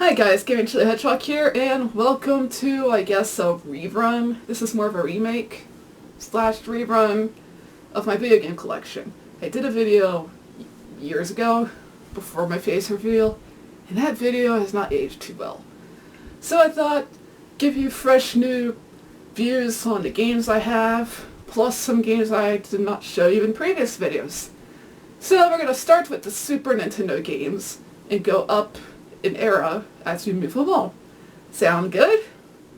Hi guys, GamingChiliHedgehog here, and welcome to, I guess, a rerun. This is more of a remake slash rerun of my video game collection. I did a video years ago, before my face reveal, and that video has not aged too well. So I thought, give you fresh new views on the games I have, plus some games I did not show you in previous videos. So we're going to start with the Super Nintendo games, and go up in era as we move along. Sound good?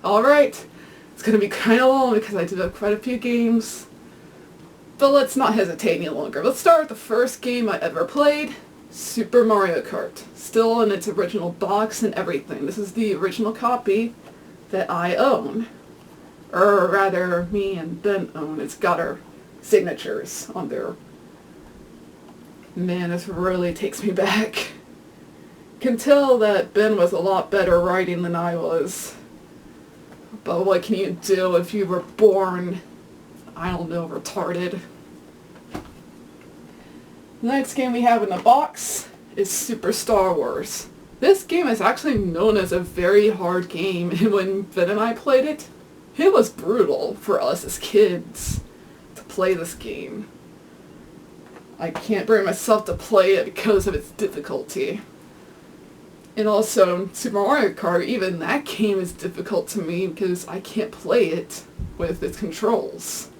Alright. It's going to be kind of long because I did have quite a few games. But let's not hesitate any longer. Let's start with the first game I ever played, Super Mario Kart. Still in its original box and everything. This is the original copy that I own. Or rather, me and Ben own. It's got our signatures on there. Man, this really takes me back. Can tell that Ben was a lot better writing than I was. But what can you do if you were born, I don't know, retarded? The next game we have in the box is Super Star Wars. This game is actually known as a very hard game, and when Ben and I played it, it was brutal for us as kids to play this game. I can't bring myself to play it because of its difficulty. And also, Super Mario Kart, even that game is difficult to me because I can't play it with its controls.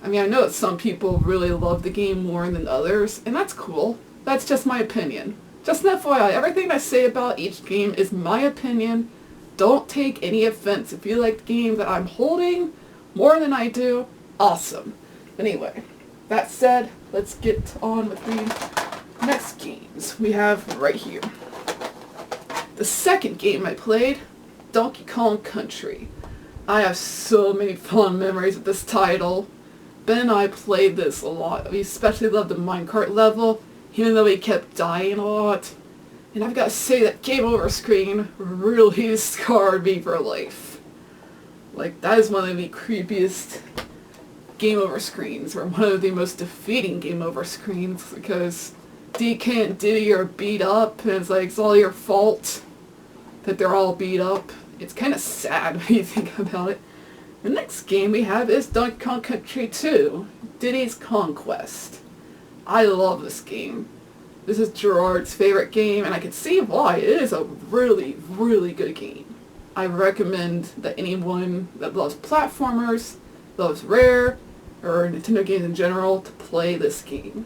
I mean, I know that some people really love the game more than others, and that's cool. That's just my opinion. Just an FYI, everything I say about each game is my opinion. Don't take any offense. If you like the game that I'm holding more than I do, awesome. Anyway, that said, let's get on with the next games we have right here. The second game I played, Donkey Kong Country. I have so many fond memories of this title. Ben and I played this a lot. We especially loved the minecart level, even though we kept dying a lot. And I've got to say that game over screen really scarred me for life. Like, that is one of the creepiest game over screens, or one of the most defeating game over screens, because DK and Diddy are beat up, and it's like, it's all your fault that they're all beat up. It's kind of sad when you think about it. The next game we have is Donkey Kong Country 2, Diddy's Conquest. I love this game. This is Gerard's favorite game, and I can see why. It is a really, really good game. I recommend that anyone that loves platformers, loves Rare, or Nintendo games in general, to play this game,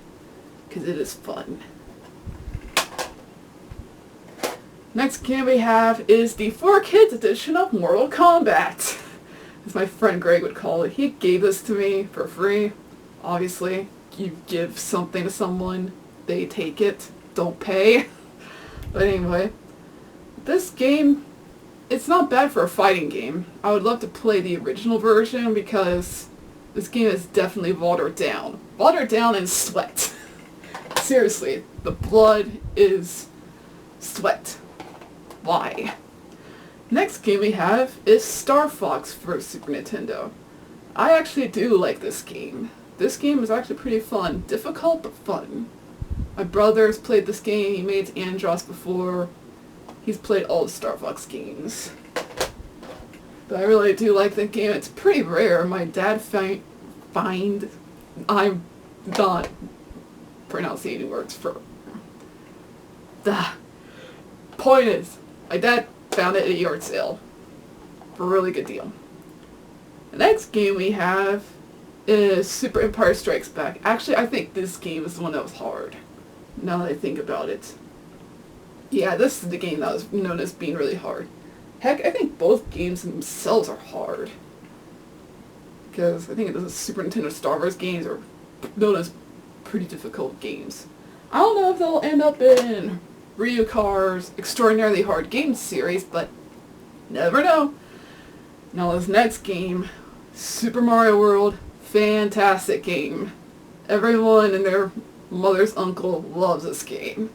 because it is fun. Next game we have is the 4Kids edition of Mortal Kombat, as my friend Greg would call it. He gave this to me for free. Obviously, you give something to someone, they take it, don't pay. But anyway, this game, it's not bad for a fighting game. I would love to play the original version because this game is definitely watered down. Watered down in sweat. Seriously, the blood is sweat. Why? Next game we have is Star Fox for Super Nintendo. I actually do like this game. This game is actually pretty fun. Difficult, but fun. My brother's played this game. He made Andros before. He's played all the Star Fox games. But I really do like the game. It's pretty rare. My dad I'm not pronouncing any words for... The point is, my dad found it at a yard sale for a really good deal. The next game we have is Super Empire Strikes Back. Actually, I think this game is the one that was hard, now that I think about it. Yeah, this is the game that was known as being really hard. Heck, I think both games themselves are hard. Because I think the Super Nintendo Star Wars games are known as pretty difficult games. I don't know if they'll end up in Ryu Car's Extraordinarily Hard Games series, but never know. Now this next game, Super Mario World, fantastic game. Everyone and their mother's uncle loves this game.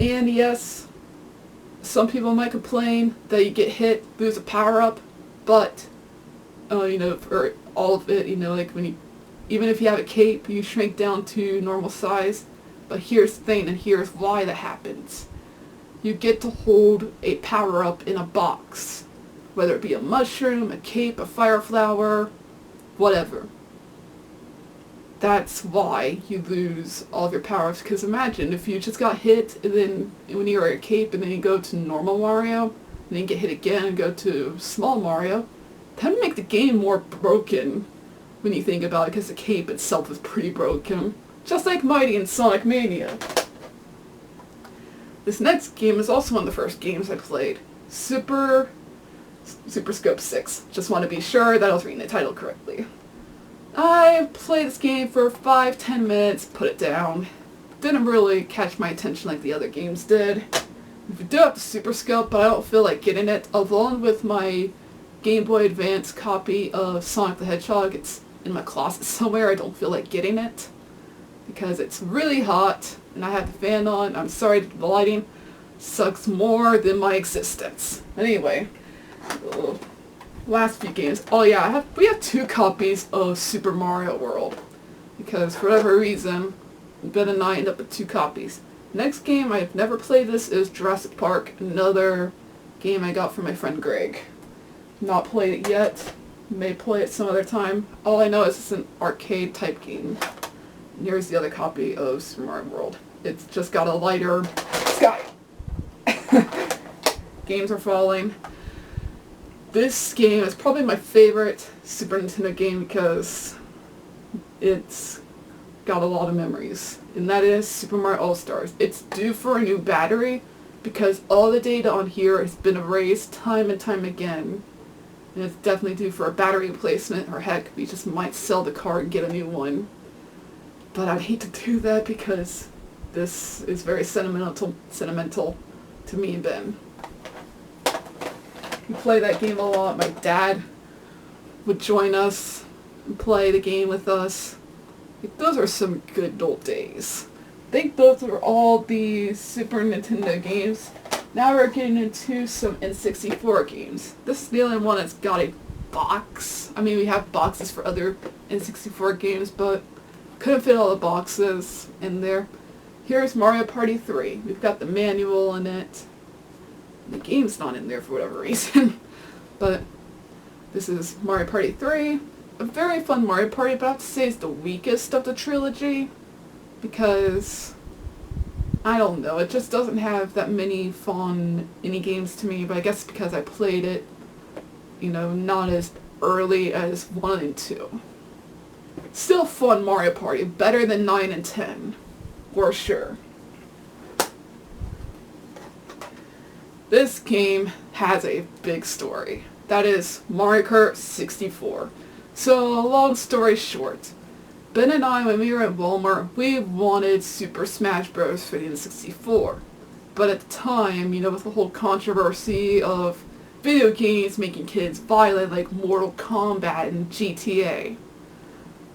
And yes, some people might complain that you get hit, lose a power-up, but, for all of it, like when you, even if you have a cape, you shrink down to normal size. But here's the thing, and here's why that happens. you get to hold a power-up in a box. Whether it be a mushroom, a cape, a fire flower, whatever. That's why you lose all of your power-ups, because imagine if you just got hit and then when you're at a cape and then you go to normal Mario, and then you get hit again and go to small Mario, that would make the game more broken when you think about it, because the cape itself is pretty broken. Just like Mighty and Sonic Mania. This next game is also one of the first games I played. Super Scope 6. Just want to be sure that I was reading the title correctly. I played this game for 5-10 minutes, put it down. Didn't really catch my attention like the other games did. I do have the Super Scope, but I don't feel like getting it. Along with my Game Boy Advance copy of Sonic the Hedgehog, it's in my closet somewhere. I don't feel like getting it because it's really hot and I have the fan on. I'm sorry, the lighting sucks more than my existence. Anyway, last few games. Oh yeah, we have 2 copies of Super Mario World because for whatever reason, Ben and I end up with 2 copies. Next game, I've never played this, is Jurassic Park, another game I got from my friend Greg. Not played it yet. May play it some other time. All I know is it's an arcade type game. And here's the other copy of Super Mario World. It's just got a lighter sky. Games are falling. This game is probably my favorite Super Nintendo game because it's got a lot of memories. And that is Super Mario All-Stars. It's due for a new battery because all the data on here has been erased time and time again. And it's definitely due for a battery replacement, or heck, we just might sell the card and get a new one. But I'd hate to do that because this is very sentimental to me and Ben. We play that game a lot. My dad would join us and play the game with us. Those are some good old days. I think those are all the Super Nintendo games. Now we're getting into some N64 games. This is the only one that's got a box. I mean, we have boxes for other N64 games, but couldn't fit all the boxes in there. Here's Mario Party 3. We've got the manual in it. The game's not in there for whatever reason. But this is Mario Party 3. A very fun Mario Party, but I have to say it's the weakest of the trilogy. Because, I don't know, it just doesn't have that many fun indie games to me. But I guess because I played it, you know, not as early as 1 and 2. Still fun Mario Party. Better than 9 and 10. For sure. This game has a big story. That is Mario Kart 64. So, long story short, Ben and I, when we were at Walmart, we wanted Super Smash Bros. For the N64. But at the time, you know, with the whole controversy of video games making kids violent like Mortal Kombat and GTA.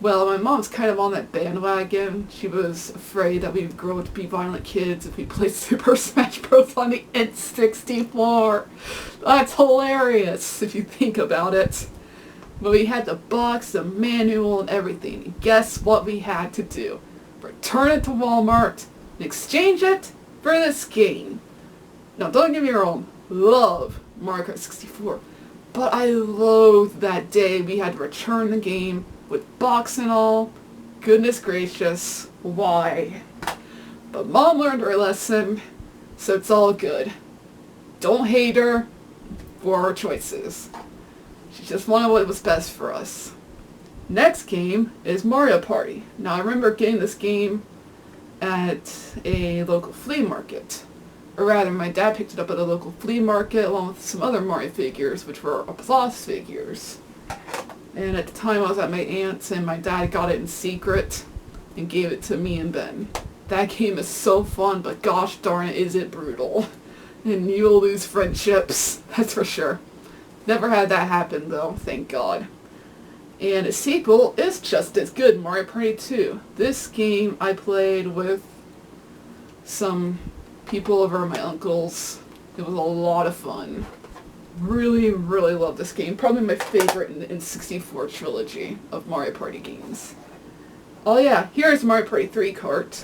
Well, my mom's kind of on that bandwagon. She was afraid that we would grow up to be violent kids if we played Super Smash Bros. On the N64. That's hilarious if you think about it. But we had the box, the manual, and everything. And guess what we had to do? Return it to Walmart and exchange it for this game. Now, don't get me wrong. Love Mario Kart 64. But I loathe that day we had to return the game with box and all. Goodness gracious, why? But Mom learned her lesson, so it's all good. Don't hate her for her choices. She just wanted what was best for us. Next game is Mario Party. Now I remember getting this game at a local flea market. Or rather, my dad picked it up at a local flea market along with some other Mario figures, which were applause figures. And at the time I was at my aunt's and my dad got it in secret and gave it to me and Ben. That game is so fun, but gosh darn it, is it brutal. And you'll lose friendships, that's for sure. Never had that happen though, thank God. And a sequel is just as good, Mario Party 2. This game I played with some people over at my uncle's. It was a lot of fun. Really, really love this game. Probably my favorite in the N64 trilogy of Mario Party games. Oh yeah, here's Mario Party 3 Kart.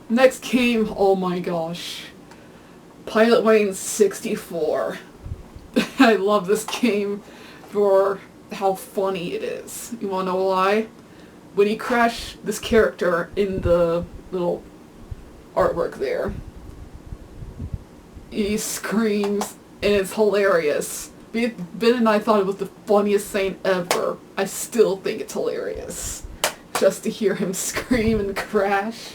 Next game, oh my gosh. Pilotwings 64. I love this game for how funny it is. You wanna know why? When you crash this character in the little artwork there, he screams and it's hilarious. Ben and I thought it was the funniest thing ever. I still think it's hilarious. Just to hear him scream and crash.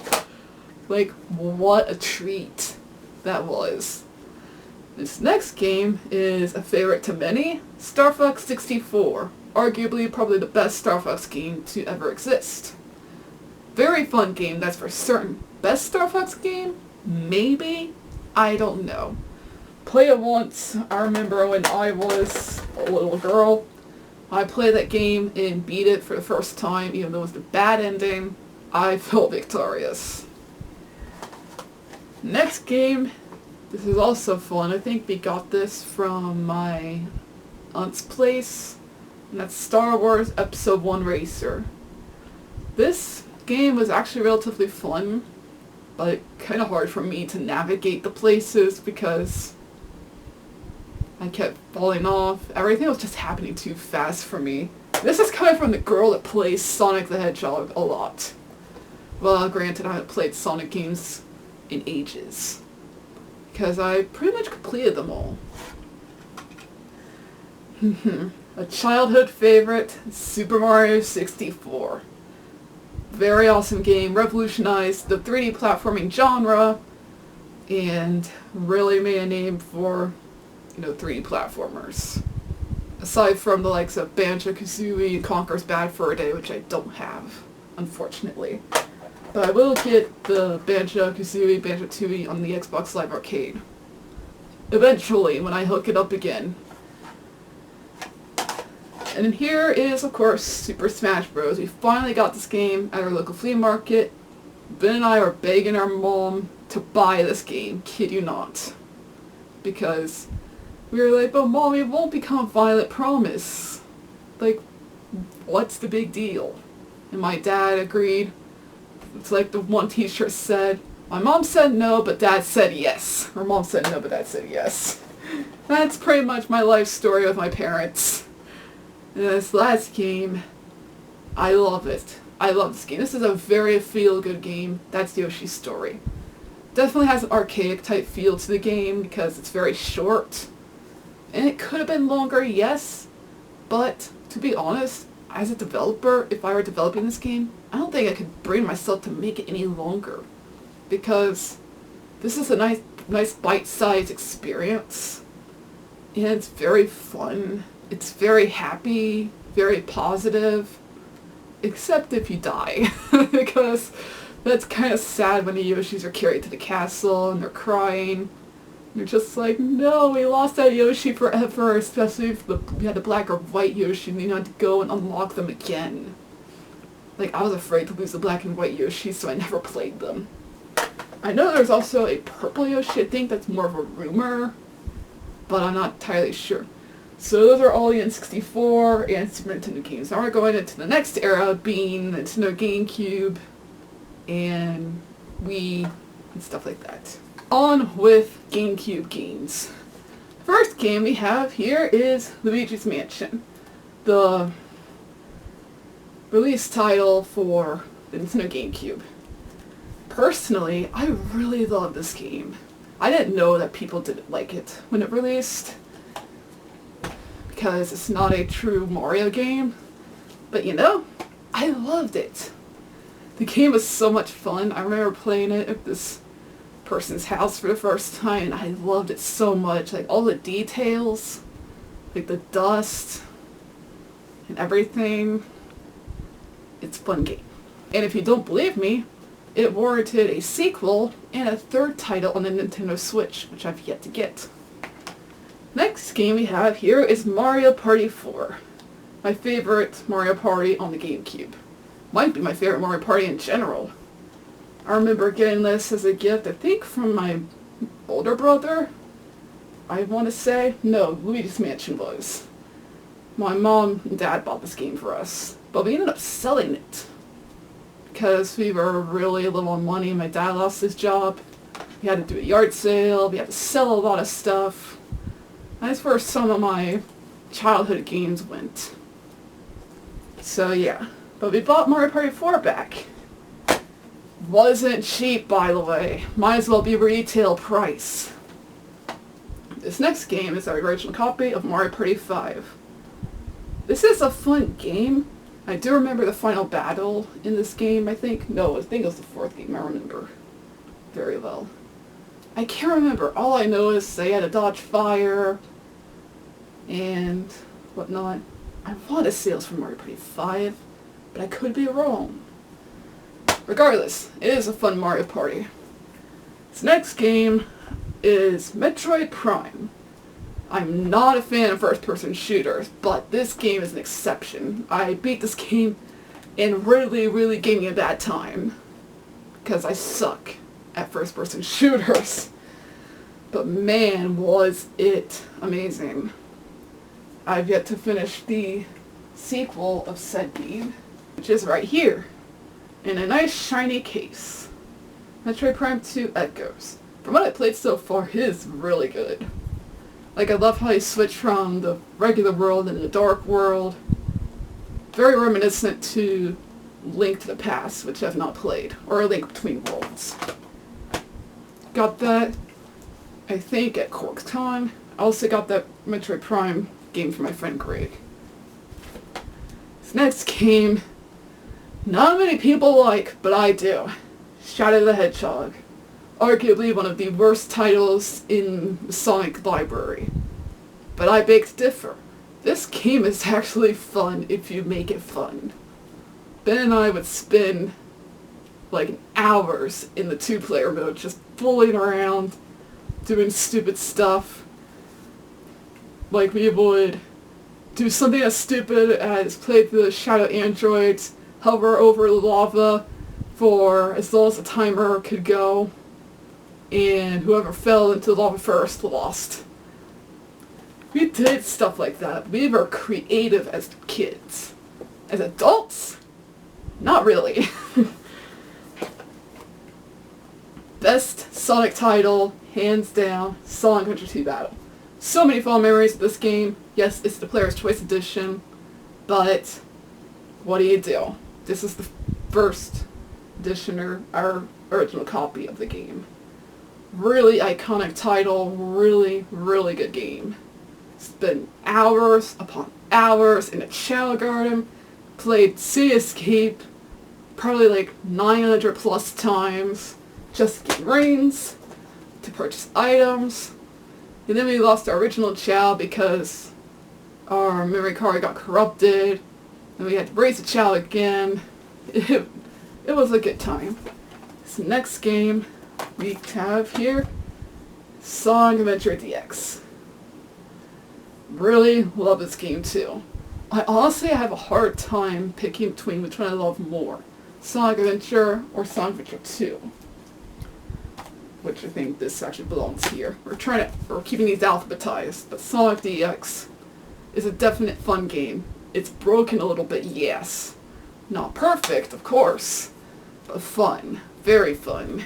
Like, what a treat that was. This next game is a favorite to many, Starfox 64. Arguably probably the best Starfox game to ever exist. Very fun game, that's for certain. Best Star Fox game? Maybe? I don't know. Played it once. I remember when I was a little girl. I played that game and beat it for the first time, even though it was the bad ending. I felt victorious. Next game. This is also fun. I think we got this from my aunt's place. And that's Star Wars Episode 1 Racer. This game was actually relatively fun, but kind of hard for me to navigate the places because I kept falling off. Everything was just happening too fast for me. This is coming from the girl that plays Sonic the Hedgehog a lot. Well, granted, I haven't played Sonic games in ages, because I pretty much completed them all. A childhood favorite, Super Mario 64. Very awesome game, revolutionized the 3D platforming genre, and really made a name for, 3D platformers. Aside from the likes of Banjo-Kazooie and Conker's Bad Fur Day, which I don't have, unfortunately. But I will get the Banjo-Kazooie, Banjo-Tooie on the Xbox Live Arcade. Eventually, when I hook it up again. And then here is, of course, Super Smash Bros. We finally got this game at our local flea market. Ben and I are begging our mom to buy this game, kid you not. Because we were like, but Mom, it won't become Violet Promise. Like, what's the big deal? And my dad agreed. It's like the one t-shirt said, my mom said no, but Dad said yes. Or Mom said no, but Dad said yes. That's pretty much my life story with my parents. And this last game, I love it. I love this game. This is a very feel-good game. That's Yoshi's Story. Definitely has an archaic type feel to the game because it's very short. And it could have been longer, yes. But, to be honest, as a developer, if I were developing this game, I don't think I could bring myself to make it any longer. Because this is a nice bite-sized experience. And it's very fun. It's very happy, very positive. Except if you die. Because that's kind of sad when the Yoshis are carried to the castle and they're crying. You're just like, no, we lost that Yoshi forever, especially if we had the black or white Yoshi and you had to go and unlock them again. Like, I was afraid to lose the black and white Yoshi, so I never played them. I know there's also a purple Yoshi. I think that's more of a rumor, but I'm not entirely sure. So those are all the N64 and Super Nintendo games. Now we're going into the next era, being Nintendo GameCube and Wii and stuff like that. On with GameCube games. First game we have here is Luigi's Mansion, the release title for the Nintendo GameCube. Personally, I really love this game. I didn't know that people didn't like it when it released, because it's not a true Mario game, but I loved it. The game was so much fun. I remember playing it at this person's house for the first time, and I loved it so much. Like, all the details, like the dust and everything. It's a fun game. And if you don't believe me, it warranted a sequel and a third title on the Nintendo Switch, which I've yet to get. Next game we have here is Mario Party 4. My favorite Mario Party on the GameCube. Might be my favorite Mario Party in general. I remember getting this as a gift, I think from my older brother. I want to say, no, Luigi's Mansion was. My mom and dad bought this game for us, but we ended up selling it because we were really low on money. My dad lost his job. We had to do a yard sale. We had to sell a lot of stuff. That's where some of my childhood games went. So yeah. But we bought Mario Party 4 back. Wasn't cheap, by the way. Might as well be retail price. This next game is our original copy of Mario Party 5. This is a fun game. I do remember the final battle in this game, I think. No, I think it was the fourth game, I remember very well. I can't remember. All I know is they had to dodge fire and whatnot. I want to say it was from Mario Party 5, but I could be wrong. Regardless, it is a fun Mario Party. This next game is Metroid Prime. I'm not a fan of first-person shooters, but this game is an exception. I beat this game and really gave me a bad time, because I suck at first-person shooters. But man, was it amazing. I've yet to finish the sequel of said game, which is right here, in a nice shiny case. Metroid Prime 2 Echoes. From what I played so far, it is really good. Like, I love how you switch from the regular world into the dark world. Very reminiscent to Link to the Past, which I've not played, or A Link Between Worlds. Got that, I think, at QuarkCon. I also got that Metroid Prime game from my friend Greg. This next game, not many people like, but I do. Shadow the Hedgehog. Arguably one of the worst titles in the Sonic library. But I beg to differ. This game is actually fun if you make it fun. Ben and I would spend like hours in the two-player mode just fooling around, doing stupid stuff. Like, we would do something as stupid as play the shadow androids, hover over the lava for as long as the timer could go, and whoever fell into the lava first lost. We did stuff like that. We were creative as kids. As adults, not really. Best Sonic title, hands down, Sonic Adventure 2 Battle. So many fond memories of this game. Yes, it's the Player's Choice Edition, but what do you do? This is the first edition, or our original copy of the game. Really iconic title, really good game. Spent hours upon hours in a Channel Garden, played City Escape probably like 900 plus times, just to get rings, to purchase items, and then we lost our original Chow because our memory card got corrupted, and we had to raise the Chow again. It was a good time. This next game we have here, Sonic Adventure DX. Really love this game too. I honestly have a hard time picking between which one I love more, Sonic Adventure or Sonic Adventure 2. Which I think this actually belongs here. We're keeping these alphabetized, but Sonic DX is a definite fun game. It's broken a little bit, yes. Not perfect, of course, but fun. Very fun.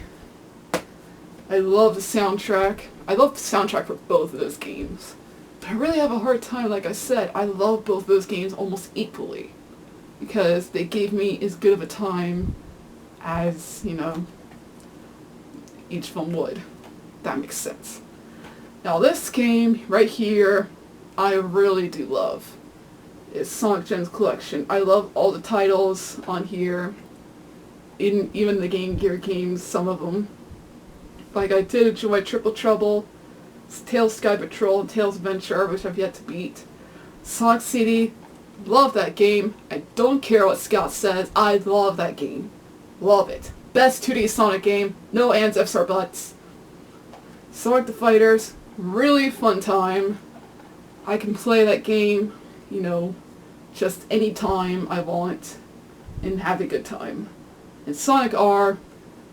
I love the soundtrack. I love the soundtrack for both of those games. But I really have a hard time, like I said, I love both of those games almost equally. Because they gave me as good of a time as, you know, each of them would. That makes sense. Now this game, right here, I really do love. It's Sonic Gems Collection. I love all the titles on here. Even the Game Gear games, some of them. Like, I did enjoy Triple Trouble, Tails Sky Patrol, and Tails Adventure, which I've yet to beat. Sonic CD, love that game. I don't care what Scott says, I love that game. Love it. Best 2D Sonic game, no ands, ifs, or buts. Sonic the Fighters, really fun time. I can play that game, you know, just any time I want and have a good time. And Sonic R,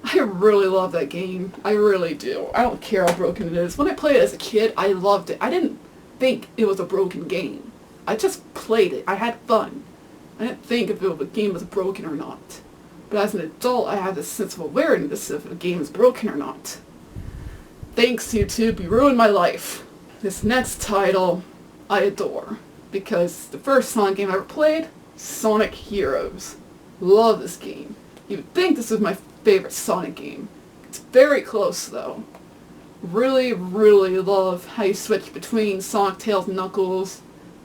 I really love that game. I really do. I don't care how broken it is. When I played it as a kid, I loved it. I didn't think it was a broken game. I just played it. I had fun. I didn't think if the game was broken or not. but as an adult I have this sense of awareness if a game is broken or not. Thanks YouTube, you ruined my life. This next title I adore, because the first Sonic game I ever played, Sonic Heroes. Love this game. You would think this was my favorite Sonic game. It's very close though. Really, really love how you switch between Sonic, Tails, and Knuckles,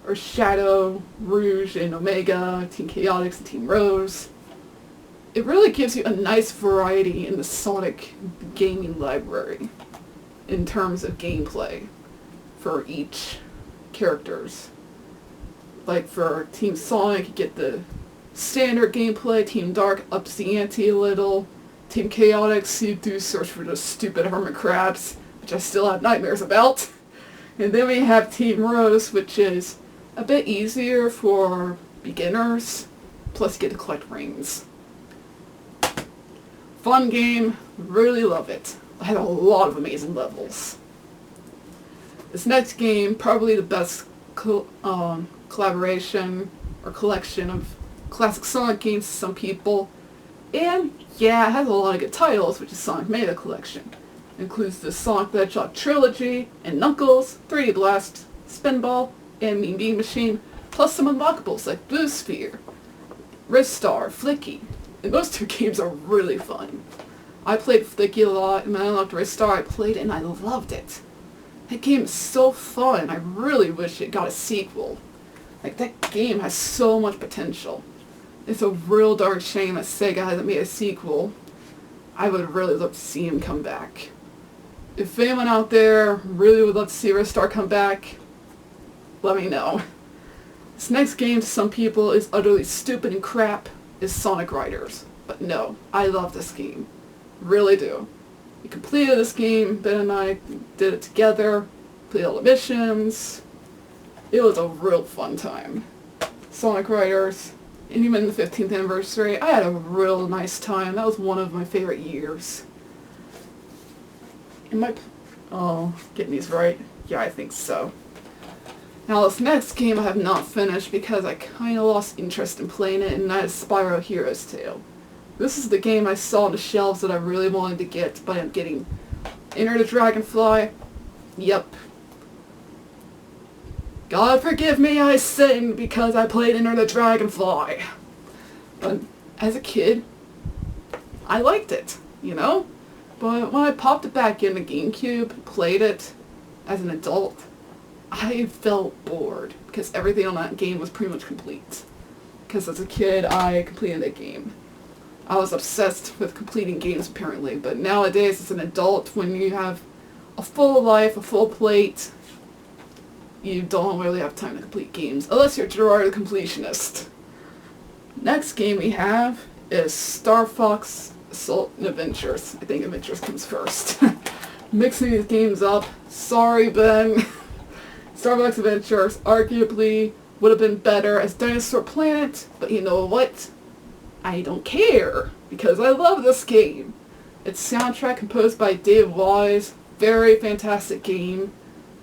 or Shadow, Rouge, and Omega, Team Chaotix, and Team Rose. It really gives you a nice variety in the Sonic gaming library in terms of gameplay for each characters. Like for Team Sonic, you get the standard gameplay. Team Dark ups the ante a little. Team Chaotix, you do search for those stupid hermit crabs, which I still have nightmares about. And then we have Team Rose, which is a bit easier for beginners, plus you get to collect rings. Fun game, really love it. I had a lot of amazing levels. This next game, probably the best collaboration or collection of classic Sonic games to some people. And yeah, it has a lot of good titles, which is Sonic Mania Collection. It includes the Sonic the Hedgehog Trilogy, and Knuckles, 3D Blast, Spinball, and Mean Bean Machine, plus some unlockables like Blue Sphere, Ristar, Flicky. And those two games are really fun. I played Flicky a lot, and when I unlocked Ristar, I played it and I loved it. That game is so fun. I really wish it got a sequel. Like, that game has so much potential. It's a real darn shame that Sega hasn't made a sequel. I would really love to see him come back. If anyone out there really would love to see Ristar come back, let me know. This next game to some people is utterly stupid and crap, is Sonic Riders. But no, I love this game. Really do. We completed this game, Ben and I did it together, played all the missions. It was a real fun time. Sonic Riders, and even the 15th anniversary, I had a real nice time. That was one of my favorite years. Getting these right? Yeah, I think so. Now this next game I have not finished because I kinda lost interest in playing it, and that is Spyro Hero's Tale. This is the game I saw on the shelves that I really wanted to get, but I'm getting Enter the Dragonfly. Yep. God forgive me, I sinned because I played Enter the Dragonfly. But as a kid, I liked it, you know? But when I popped it back in the GameCube and played it as an adult, I felt bored because everything on that game was pretty much complete. Because as a kid, I completed that game. I was obsessed with completing games apparently, but nowadays as an adult, when you have a full life, a full plate, you don't really have time to complete games, unless you're Gerard the Completionist. Next game we have is Starfox Assault and Adventures. I think Adventures comes first. Mixing these games up. Sorry, Ben. Starfox Adventures arguably would have been better as Dinosaur Planet, but you know what? I don't care, because I love this game. Its soundtrack composed by Dave Wise, very fantastic game,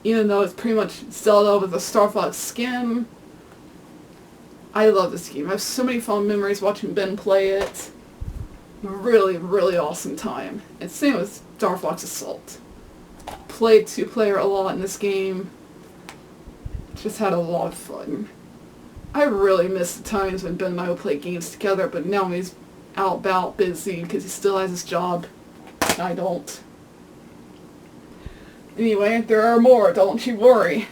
even though it's pretty much Zelda with a Star Fox skin. I love this game. I have so many fond memories watching Ben play it. Really, really awesome time. And same with Star Fox Assault. Played two-player a lot in this game. Just had a lot of fun. I really miss the times when Ben and I would play games together, but now he's out about busy because he still has his job. And I don't. Anyway, there are more, don't you worry.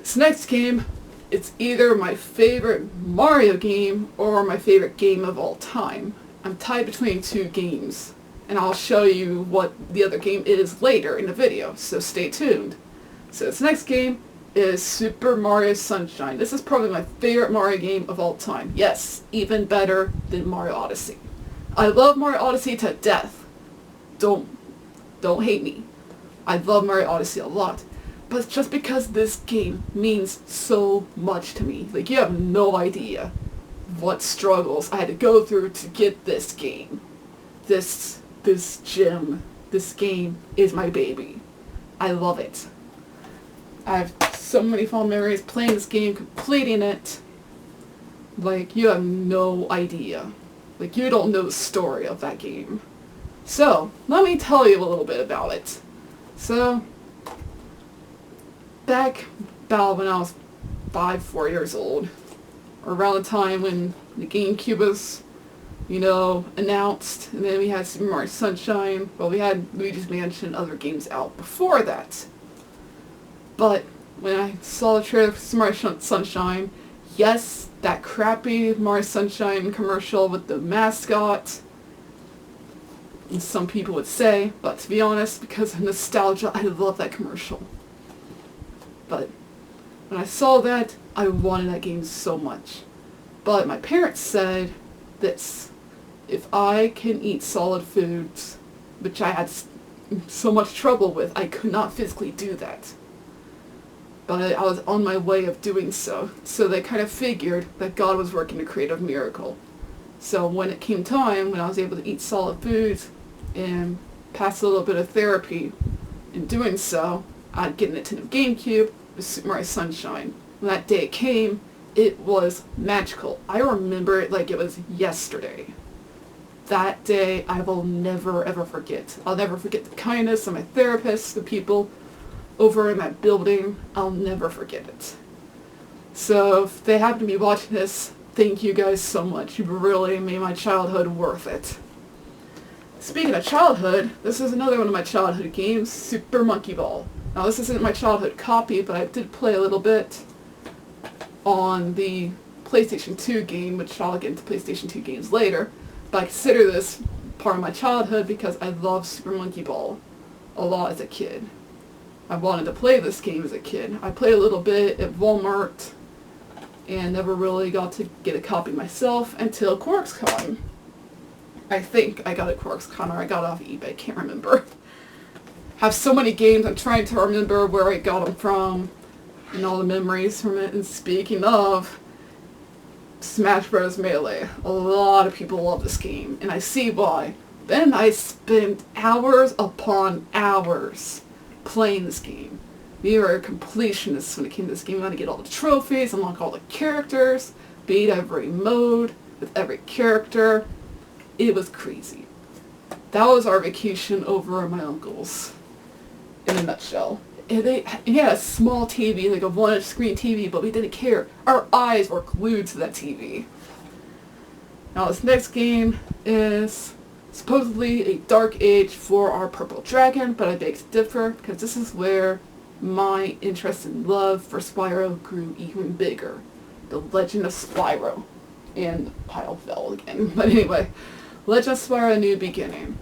This next game, it's either my favorite Mario game or my favorite game of all time. I'm tied between two games, and I'll show you what the other game is later in the video, so stay tuned. So this next game is Super Mario Sunshine. This is probably my favorite Mario game of all time. Yes, even better than Mario Odyssey. I love Mario Odyssey to death. Don't hate me. I love Mario Odyssey a lot. But it's just because this game means so much to me. Like, you have no idea what struggles I had to go through to get this game. This gem. This game is my baby. I love it. I have so many fond memories playing this game, completing it. Like, you have no idea. Like, you don't know the story of that game. So, let me tell you a little bit about it. So, back about when I was 4 years old, or around the time when the GameCube was, announced, and then we had Super Mario Sunshine. Well, we had Luigi's Mansion and other games out before that. But when I saw the trailer for Super Mario Sunshine, yes, that crappy Mario Sunshine commercial with the mascot, and some people would say, but to be honest, because of nostalgia, I love that commercial. But when I saw that, I wanted that game so much. But my parents said this: if I can eat solid foods, which I had so much trouble with, I could not physically do that. But I was on my way of doing so. So they kind of figured that God was working a creative miracle. So when it came time, when I was able to eat solid foods and pass a little bit of therapy in doing so, I'd get a Nintendo GameCube with Super Mario Sunshine. When that day came, it was magical. I remember it like it was yesterday. That day I will never ever forget. I'll never forget the kindness of my therapist, the people over in that building. I'll never forget it. So if they happen to be watching this, thank you guys so much. You really made my childhood worth it. Speaking of childhood, this is another one of my childhood games, Super Monkey Ball. Now this isn't my childhood copy, but I did play a little bit on the PlayStation 2 game, which I'll get into PlayStation 2 games later. But I consider this part of my childhood because I loved Super Monkey Ball a lot as a kid. I wanted to play this game as a kid. I played a little bit at Walmart and never really got to get a copy myself until QuarksCon. I think I got it at QuarksCon, or I got it off eBay, can't remember. Have so many games, I'm trying to remember where I got them from and all the memories from it. And speaking of Smash Bros. Melee, a lot of people love this game, and I see why. Then I spent hours upon hours playing this game. We were completionists when it came to this game. We had to get all the trophies, unlock all the characters, beat every mode with every character. It was crazy. That was our vacation over at my uncle's, in a nutshell. And he had a small TV, like a 1-inch screen TV, but we didn't care. Our eyes were glued to that TV. Now this next game is supposedly a dark age for our Purple Dragon, but I beg to differ, because this is where my interest and love for Spyro grew even bigger. The Legend of Spyro. And the pile fell again. But anyway, Legend of Spyro: A New Beginning.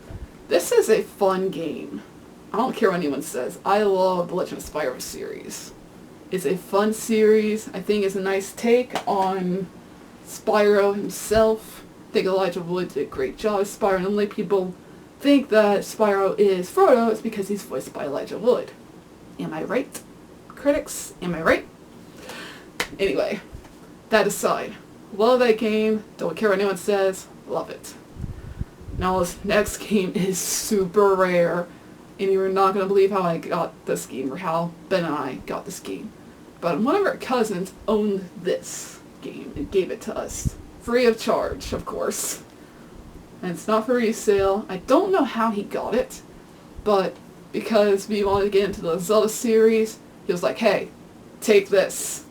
This is a fun game. I don't care what anyone says. I love the Legend of Spyro series. It's a fun series. I think it's a nice take on Spyro himself. I think Elijah Wood did a great job as Spyro. Normally people think that Spyro is Frodo. It's because he's voiced by Elijah Wood. Am I right? Critics, am I right? Anyway, that aside, love that game. Don't care what anyone says. Love it. Now this next game is super rare, and you're not going to believe how I got this game, or how Ben and I got this game. But one of our cousins owned this game and gave it to us. Free of charge, of course. And it's not for resale. I don't know how he got it, but because we wanted to get into the Zelda series, he was like, hey, take this.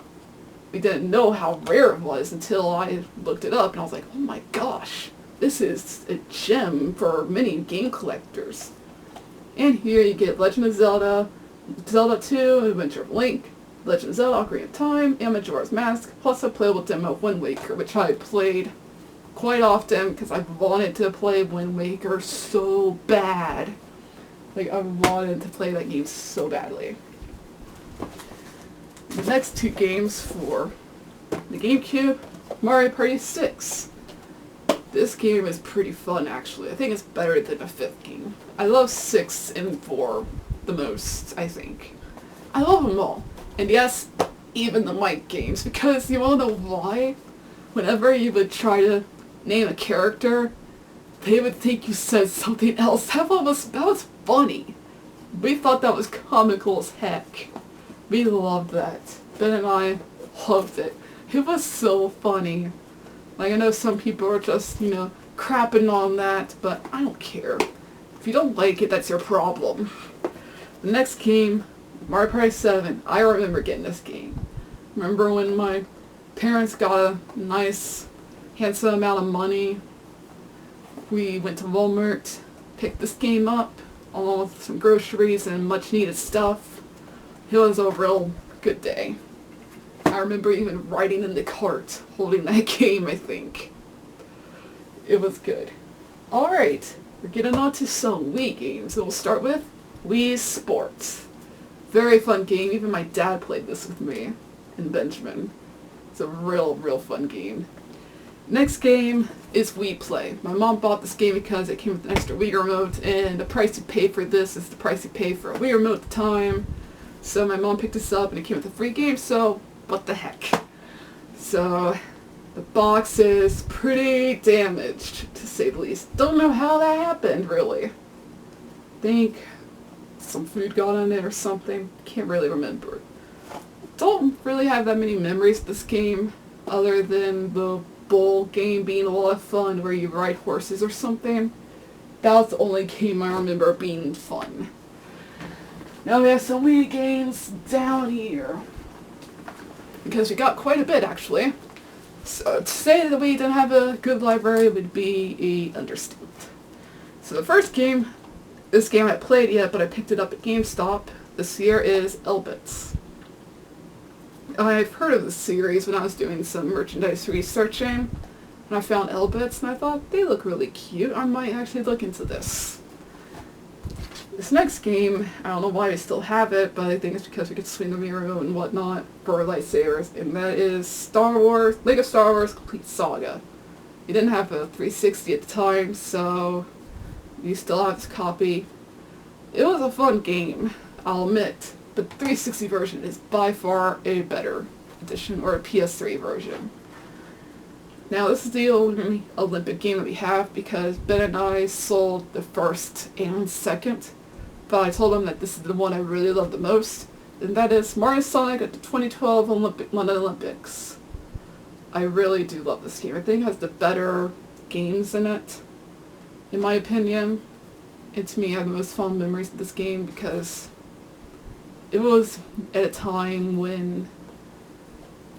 We didn't know how rare it was until I looked it up, and I was like, oh my gosh, this is a gem for many game collectors. And here you get Legend of Zelda, Zelda 2, Adventure of Link, Legend of Zelda, Ocarina of Time, and Majora's Mask, plus a playable demo of Wind Waker, which I played quite often because I wanted to play Wind Waker so bad. Like, I wanted to play that game so badly. The next two games for the GameCube, Mario Party 6. This game is pretty fun, actually. I think it's better than the fifth game. I love 6 and 4 the most, I think. I love them all. And yes, even the Mike games, because you wanna know why? Whenever you would try to name a character, they would think you said something else. That was funny. We thought that was comical as heck. We loved that. Ben and I loved it. It was so funny. Like, I know some people are just, crapping on that, but I don't care. If you don't like it, that's your problem. The next game, Mario Party 7. I remember getting this game. Remember when my parents got a nice, handsome amount of money. We went to Walmart, picked this game up, along with some groceries and much needed stuff. It was a real good day. I remember even riding in the cart, holding that game, I think. It was good. Alright, we're getting on to some Wii games. We'll start with Wii Sports. Very fun game. Even my dad played this with me and Benjamin. It's a real fun game. Next game is Wii Play. My mom bought this game because it came with an extra Wii remote, and the price you pay for this is the price you pay for a Wii remote at the time. So my mom picked this up and it came with a free game, so what the heck. So the box is pretty damaged, to say the least. Don't know how that happened, really. Think some food got on it or something. Can't really remember. Don't really have that many memories of this game, other than the bowl game being a lot of fun where you ride horses or something. That was the only game I remember being fun. Now we have some Wii games down here, because we got quite a bit actually. So to say that we didn't have a good library would be an understatement. So the first game, this game I haven't played yet, but I picked it up at GameStop this year, is Elbits. I've heard of this series when I was doing some merchandise researching, and I found Elbits and I thought they look really cute. I might actually look into this. This next game, I don't know why we still have it, but I think it's because we could swing the mirror and whatnot for lightsabers, and that is Lego Star Wars Complete Saga. We didn't have a 360 at the time, so you still have this copy. It was a fun game, I'll admit, but the 360 version is by far a better edition, or a PS3 version. Now this is the only Olympic game that we have because Ben and I sold the first and second, but I told him that this is the one I really love the most, and that is Mario Sonic at the 2012 London Olympics. I really do love this game. I think it has the better games in it, in my opinion. And to me, I have the most fond memories of this game because it was at a time when,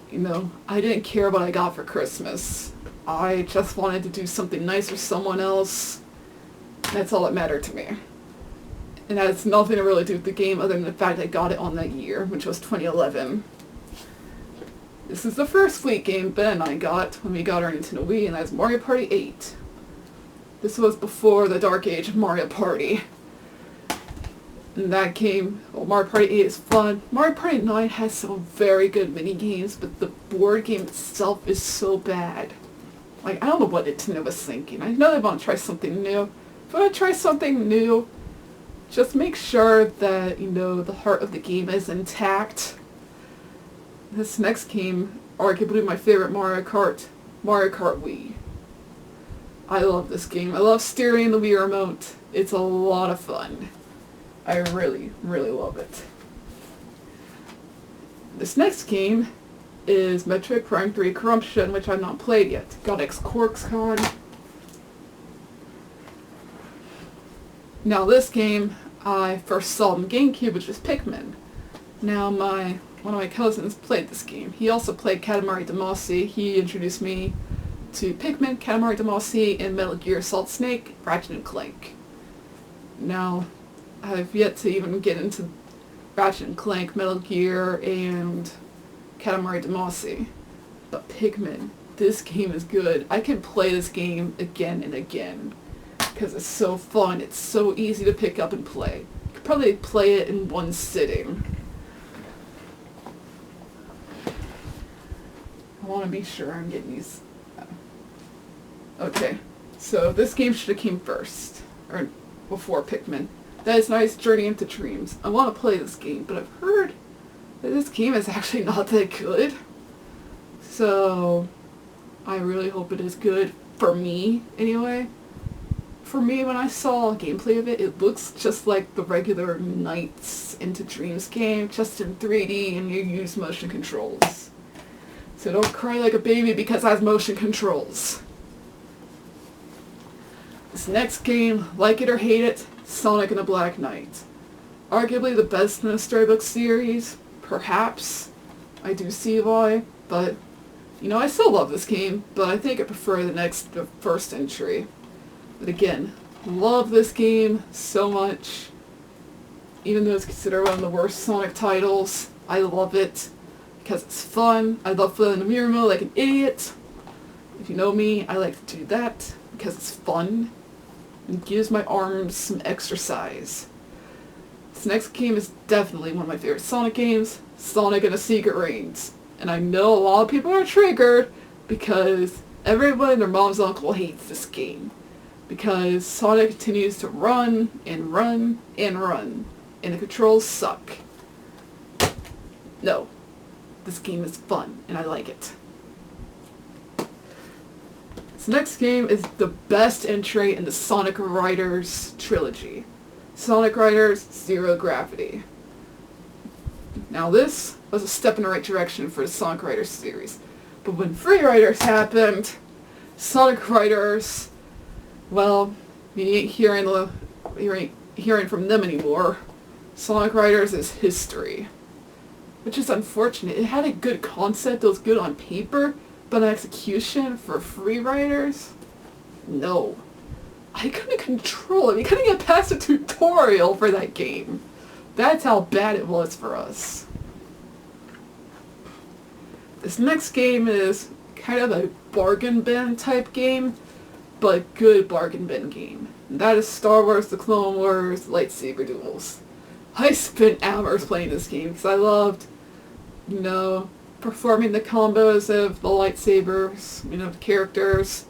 you know, I didn't care what I got for Christmas. I just wanted to do something nice for someone else. That's all that mattered to me. And that has nothing to really do with the game other than the fact I got it on that year, which was 2011. This is the first Wii game Ben and I got when we got our Nintendo Wii, and that was Mario Party 8. This was before the dark age of Mario Party. And that game, well, Mario Party 8 is fun. Mario Party 9 has some very good mini games, but the board game itself is so bad. Like, I don't know what Nintendo was thinking. I know they want to try something new. If you want to try something new, just make sure that, you know, the heart of the game is intact. This next game, arguably my favorite Mario Kart Wii. I love this game. I love steering the Wii remote. It's a lot of fun. I really love it. This next game is Metroid Prime 3 Corruption, which I've not played yet. Got Corkscon. Now this game, I first saw on GameCube, which was Pikmin. Now one of my cousins played this game. He also played Katamari Damacy. He introduced me to Pikmin, Katamari Damacy, and Metal Gear Solid Snake, Ratchet and Clank. Now, I've yet to even get into Ratchet and Clank, Metal Gear, and Katamari Damacy. But Pikmin, this game is good. I can play this game again and again because it's so fun. It's so easy to pick up and play. You could probably play it in one sitting. I want to be sure I'm getting these. Okay, so this game should have came first, or before Pikmin. That is Nice Journey into Dreams. I want to play this game, but I've heard that this game is actually not that good. So, I really hope it is good, for me, anyway. For me, when I saw gameplay of it, it looks just like the regular Nights into Dreams game, just in 3D, and you use motion controls. So don't cry like a baby because I have motion controls. This next game, like it or hate it, Sonic and the Black Knight. Arguably the best in the storybook series, perhaps. I do see why, but you know, I still love this game, but I think I prefer the first entry. But again, love this game so much. Even though it's considered one of the worst Sonic titles, I love it because it's fun. I love flipping the mirror mode like an idiot. If you know me, I like to do that because it's fun and gives my arms some exercise. This next game is definitely one of my favorite Sonic games, Sonic and the Secret Rings. And I know a lot of people are triggered because everyone and their mom's uncle hates this game. Because Sonic continues to run and run and run. And the controls suck. No. This game is fun and I like it. This next game is the best entry in the Sonic Riders trilogy. Sonic Riders Zero Gravity. Now this was a step in the right direction for the Sonic Riders series. But when Free Riders happened, Sonic Riders, well, you ain't hearing from them anymore. Sonic Riders is history. Which is unfortunate. It had a good concept, it was good on paper, but an execution for Free Riders? No. I couldn't control it. We couldn't get past the tutorial for that game. That's how bad it was for us. This next game is kind of a bargain bin type game, but good bargain bin game. And that is Star Wars The Clone Wars Lightsaber Duels. I spent hours playing this game because I loved, you know, performing the combos of the lightsabers, you know, the characters.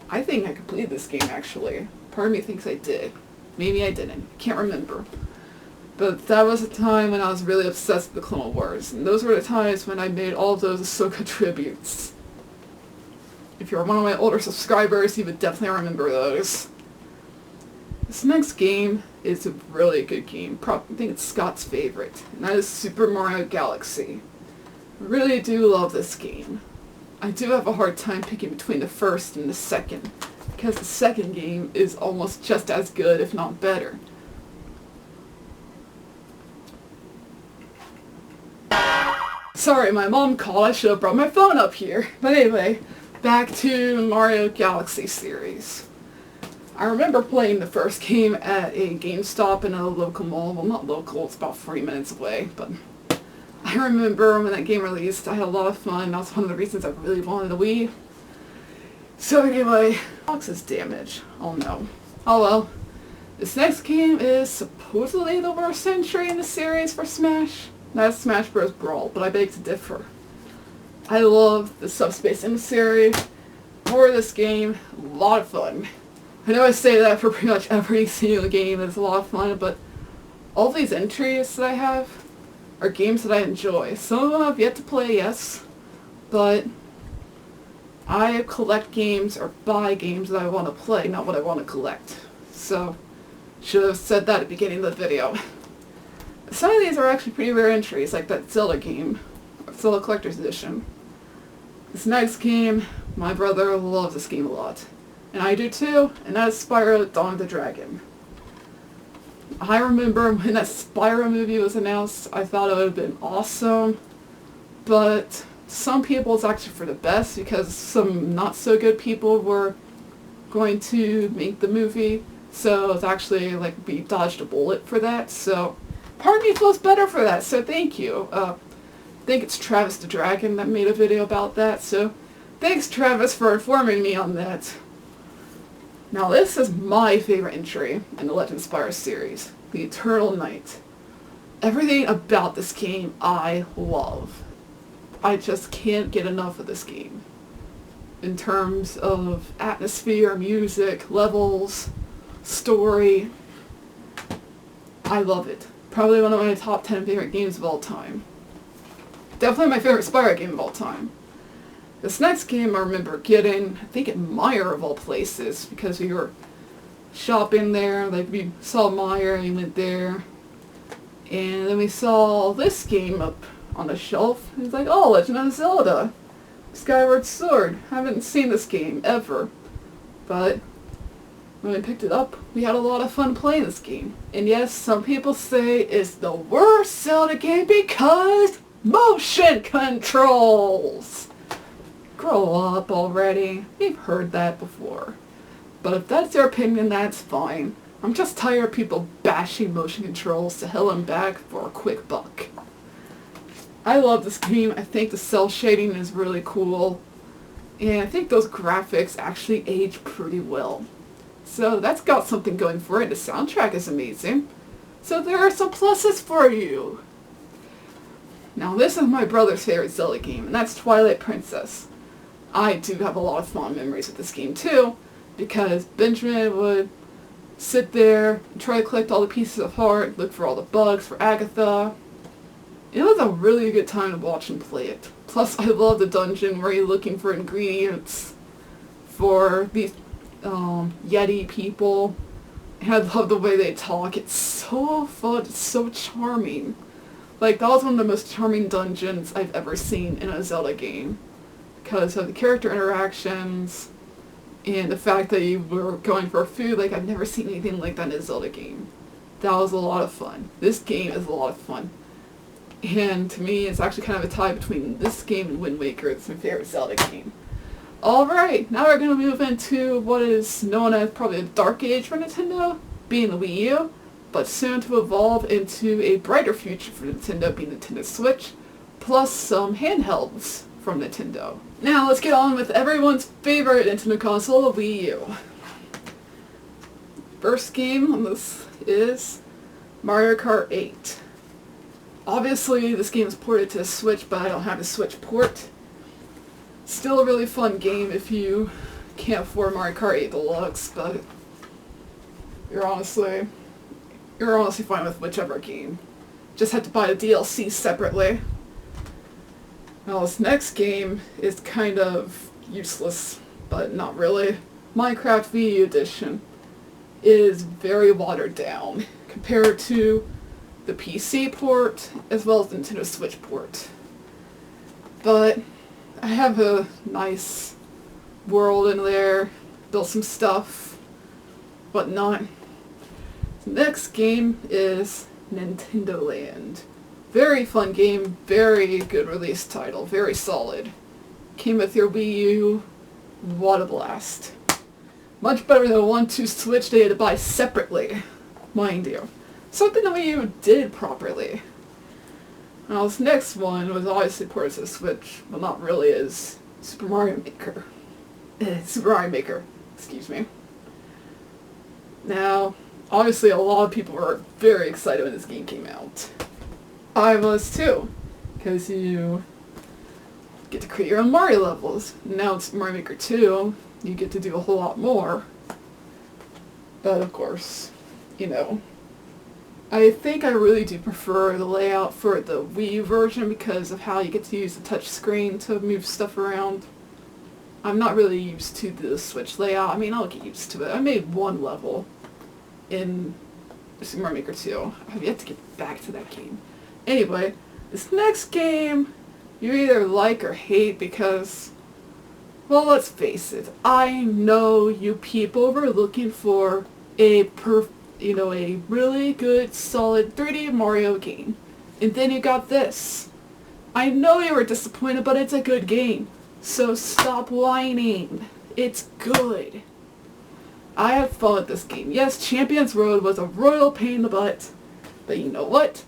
I think I completed this game actually. Part of me thinks I did. Maybe I didn't. Can't remember. But that was a time when I was really obsessed with the Clone Wars. And those were the times when I made all of those Ahsoka tributes. If you're one of my older subscribers, you would definitely remember those. This next game is a really good game. I think it's Scott's favorite. And that is Super Mario Galaxy. I really do love this game. I do have a hard time picking between the first and the second, because the second game is almost just as good, if not better. Sorry, my mom called. I should have brought my phone up here. But anyway, back to Mario Galaxy series. I remember playing the first game at a GameStop in a local mall. Well, not local, it's about 40 minutes away, but I remember when that game released, I had a lot of fun. That was one of the reasons I really wanted a Wii. So anyway, box is damaged. Oh no. Oh well. This next game is supposedly the worst entry in the series for Smash. That's Smash Bros. Brawl, but I beg to differ. I love the Subspace Emissary. For this game, a lot of fun. I know I say that for pretty much every single game, it's a lot of fun, but all these entries that I have are games that I enjoy. Some of them I've yet to play, yes, but I collect games or buy games that I want to play, not what I want to collect. So, should have said that at the beginning of the video. Some of these are actually pretty rare entries, like that Zelda game, Zelda Collector's Edition. This next game, my brother loves this game a lot. And I do too, and that is Spyro Dawn of the Dragon. I remember when that Spyro movie was announced, I thought it would have been awesome, but some people it's actually for the best because some not so good people were going to make the movie, so it's actually like we dodged a bullet for that, so part of me feels better for that, so thank you. I think it's Travis the Dragon that made a video about that, so thanks Travis for informing me on that. Now this is my favorite entry in the Legend of Spyro series, the Eternal Night. Everything about this game I love. I just can't get enough of this game. In terms of atmosphere, music, levels, story, I love it. Probably one of my top 10 favorite games of all time. Definitely my favorite Spyro game of all time. This next game I remember getting, I think at Meijer of all places, because we were shopping there, like we saw Meijer and we went there, and then we saw this game up on the shelf, and it's like, oh, Legend of Zelda, Skyward Sword. Haven't seen this game ever, but When we picked it up, we had a lot of fun playing this game. And yes, some people say it's the worst Zelda game because motion controls! Grow up already. We've heard that before. But if that's your opinion, that's fine. I'm just tired of people bashing motion controls to hell and back for a quick buck. I love this game. I think the cell shading is really cool. And I think those graphics actually age pretty well. So that's got something going for it. The soundtrack is amazing. So there are some pluses for you. Now this is my brother's favorite Zelda game, and that's Twilight Princess. I do have a lot of fond memories with this game too, because Benjamin would sit there and try to collect all the pieces of heart, look for all the bugs for Agatha. It was a really good time to watch and play it. Plus I love the dungeon where you're looking for ingredients for these Yeti people. And I love the way they talk. It's so fun. It's so charming. Like, that was one of the most charming dungeons I've ever seen in a Zelda game. Because of the character interactions and the fact that you were going for food. Like, I've never seen anything like that in a Zelda game. That was a lot of fun. This game is a lot of fun. And to me, it's actually kind of a tie between this game and Wind Waker. It's my favorite Zelda game. Alright, now we're going to move into what is known as probably the dark age for Nintendo, being the Wii U, but soon to evolve into a brighter future for Nintendo, being Nintendo Switch, plus some handhelds from Nintendo. Now let's get on with everyone's favorite Nintendo console, the Wii U. First game on this is Mario Kart 8. Obviously this game is ported to the Switch, but I don't have a Switch port. Still a really fun game if you can't afford Mario Kart 8 Deluxe, but you're honestly fine with whichever game. Just have to buy the DLC separately. Now this next game is kind of useless, but not really. Minecraft Wii U Edition is very watered down compared to the PC port as well as the Nintendo Switch port. But I have a nice world in there, built some stuff, whatnot. The next game is Nintendo Land. Very fun game, very good release title, very solid. Came with your Wii U, what a blast. Much better than the 1-2 Switch they had to buy separately, mind you. Something the Wii U did properly. Now this next one was obviously ported to the Switch, but not really, is Super Mario Maker. Super Mario Maker, excuse me. Now, obviously a lot of people were very excited when this game came out. I was too, because you get to create your own Mario levels. Now it's Mario Maker 2, you get to do a whole lot more. But of course, you know, I think I really do prefer the layout for the Wii U version because of how you get to use the touch screen to move stuff around. I'm not really used to the Switch layout. I mean, I'll get used to it. I made one level in Super Mario Maker 2. I have yet to get back to that game. Anyway, this next game you either like or hate because, well, let's face it, I know you people were looking for a a really good, solid 3D Mario game. And then you got this. I know you were disappointed, but it's a good game. So stop whining. It's good. I had fun with this game. Yes, Champions Road was a royal pain in the butt. But you know what?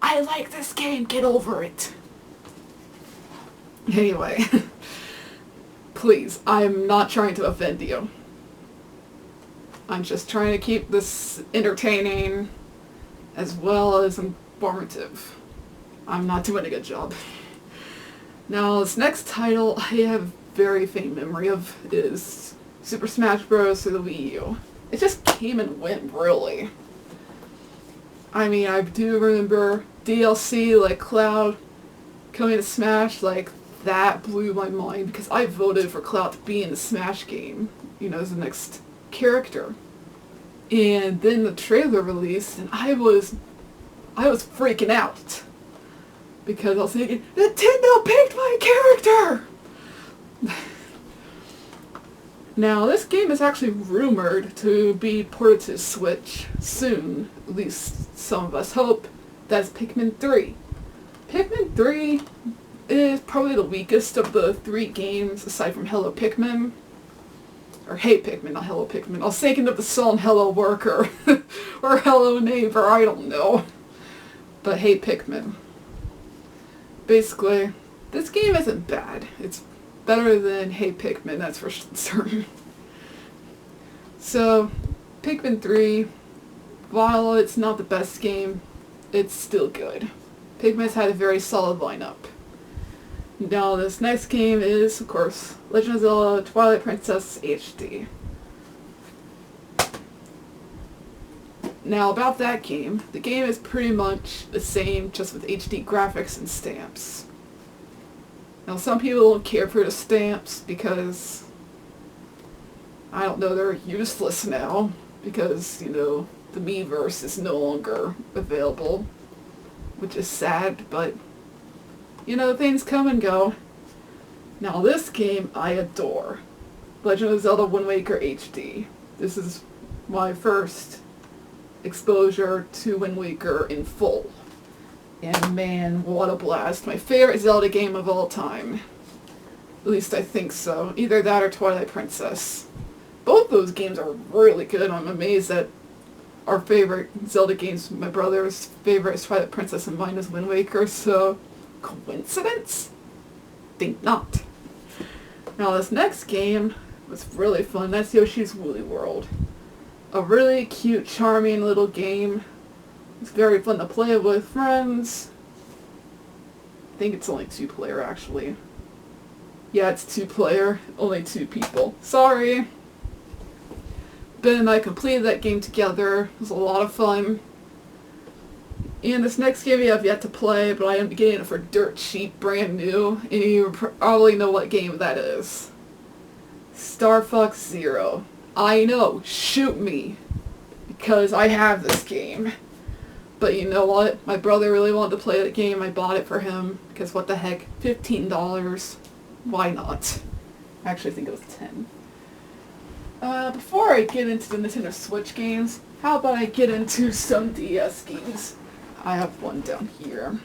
I like this game. Get over it. Anyway. Please, I'm not trying to offend you. I'm just trying to keep this entertaining as well as informative. I'm not doing a good job. Now, this next title I have very faint memory of is Super Smash Bros. For the Wii U. It just came and went, really. I mean, I do remember DLC like Cloud coming to Smash, like that blew my mind because I voted for Cloud to be in the Smash game, you know, as the next character. And then the trailer released and I was freaking out because I was thinking, Nintendo picked my character! Now, this game is actually rumored to be ported to Switch soon. At least some of us hope. That's Pikmin 3. Pikmin 3 is probably the weakest of the 3 games, aside from Hello Pikmin. Or Hey Pikmin, not Hello Pikmin. I was thinking of the song Hello Worker. Or Hello Neighbor, I don't know. But Hey Pikmin. Basically, this game isn't bad. It's better than Hey Pikmin, that's for certain. So, Pikmin 3, while it's not the best game, it's still good. Pikmin's had a very solid lineup. Now this next game is, of course, Legend of Zelda Twilight Princess HD. Now about that game, the game is pretty much the same, just with HD graphics and stamps. Now some people don't care for the stamps because, I don't know, they're useless now because, you know, the Miiverse is no longer available, which is sad, but, you know, things come and go. Now this game I adore. Legend of Zelda Wind Waker HD. This is my first exposure to Wind Waker in full. And man, what a blast. My favorite Zelda game of all time. At least I think so. Either that or Twilight Princess. Both those games are really good. I'm amazed that our favorite Zelda games, my brother's favorite is Twilight Princess and mine is Wind Waker, so coincidence? Think not. Now this next game was really fun. That's Yoshi's Woolly World. A really cute, charming little game. It's very fun to play with friends. I think it's only 2-player actually. Yeah, it's 2-player, only 2 people. Sorry. Ben and I completed that game together. It was a lot of fun. And this next game we have yet to play, but I am getting it for dirt cheap, brand new, and you probably know what game that is. Starfox Zero. I know, shoot me, because I have this game. But you know what? My brother really wanted to play the game. I bought it for him, because what the heck, $15. Why not? I actually think it was 10. Before I get into the Nintendo Switch games, how about I get into some DS games? I have one down here.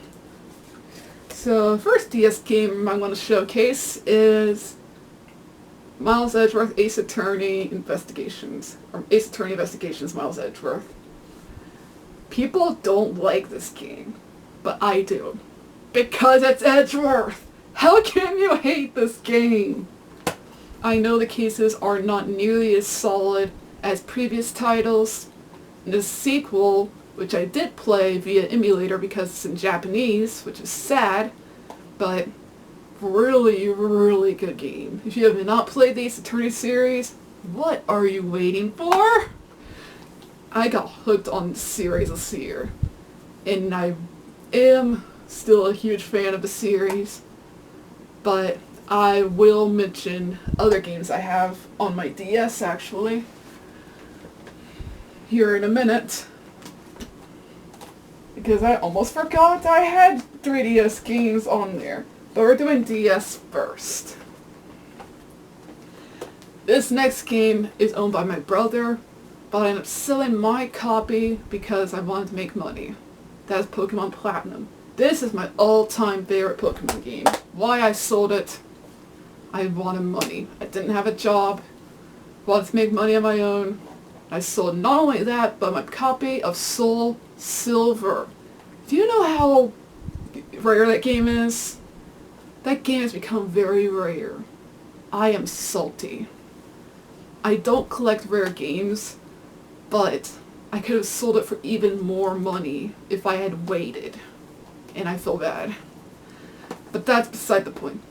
So the first DS game I want to showcase is Miles Edgeworth Ace Attorney Investigations. Or Ace Attorney Investigations Miles Edgeworth. People don't like this game, but I do. Because it's Edgeworth! How can you hate this game? I know the cases are not nearly as solid as previous titles. The sequel, which I did play via emulator because it's in Japanese, which is sad, but really, really good game. If you have not played the Ace Attorney series, what are you waiting for? I got hooked on the series this year, and I am still a huge fan of the series, but I will mention other games I have on my DS actually here in a minute, because I almost forgot I had 3DS games on there. But we're doing DS first. This next game is owned by my brother, but I ended up selling my copy because I wanted to make money. That's Pokemon Platinum. This is my all-time favorite Pokemon game. Why I sold it? I wanted money. I didn't have a job. Wanted to make money on my own. I sold not only that, but my copy of Soul Silver. Do you know how rare that game is? That game has become very rare. I am salty. I don't collect rare games, but I could have sold it for even more money if I had waited. And I feel bad. But that's beside the point.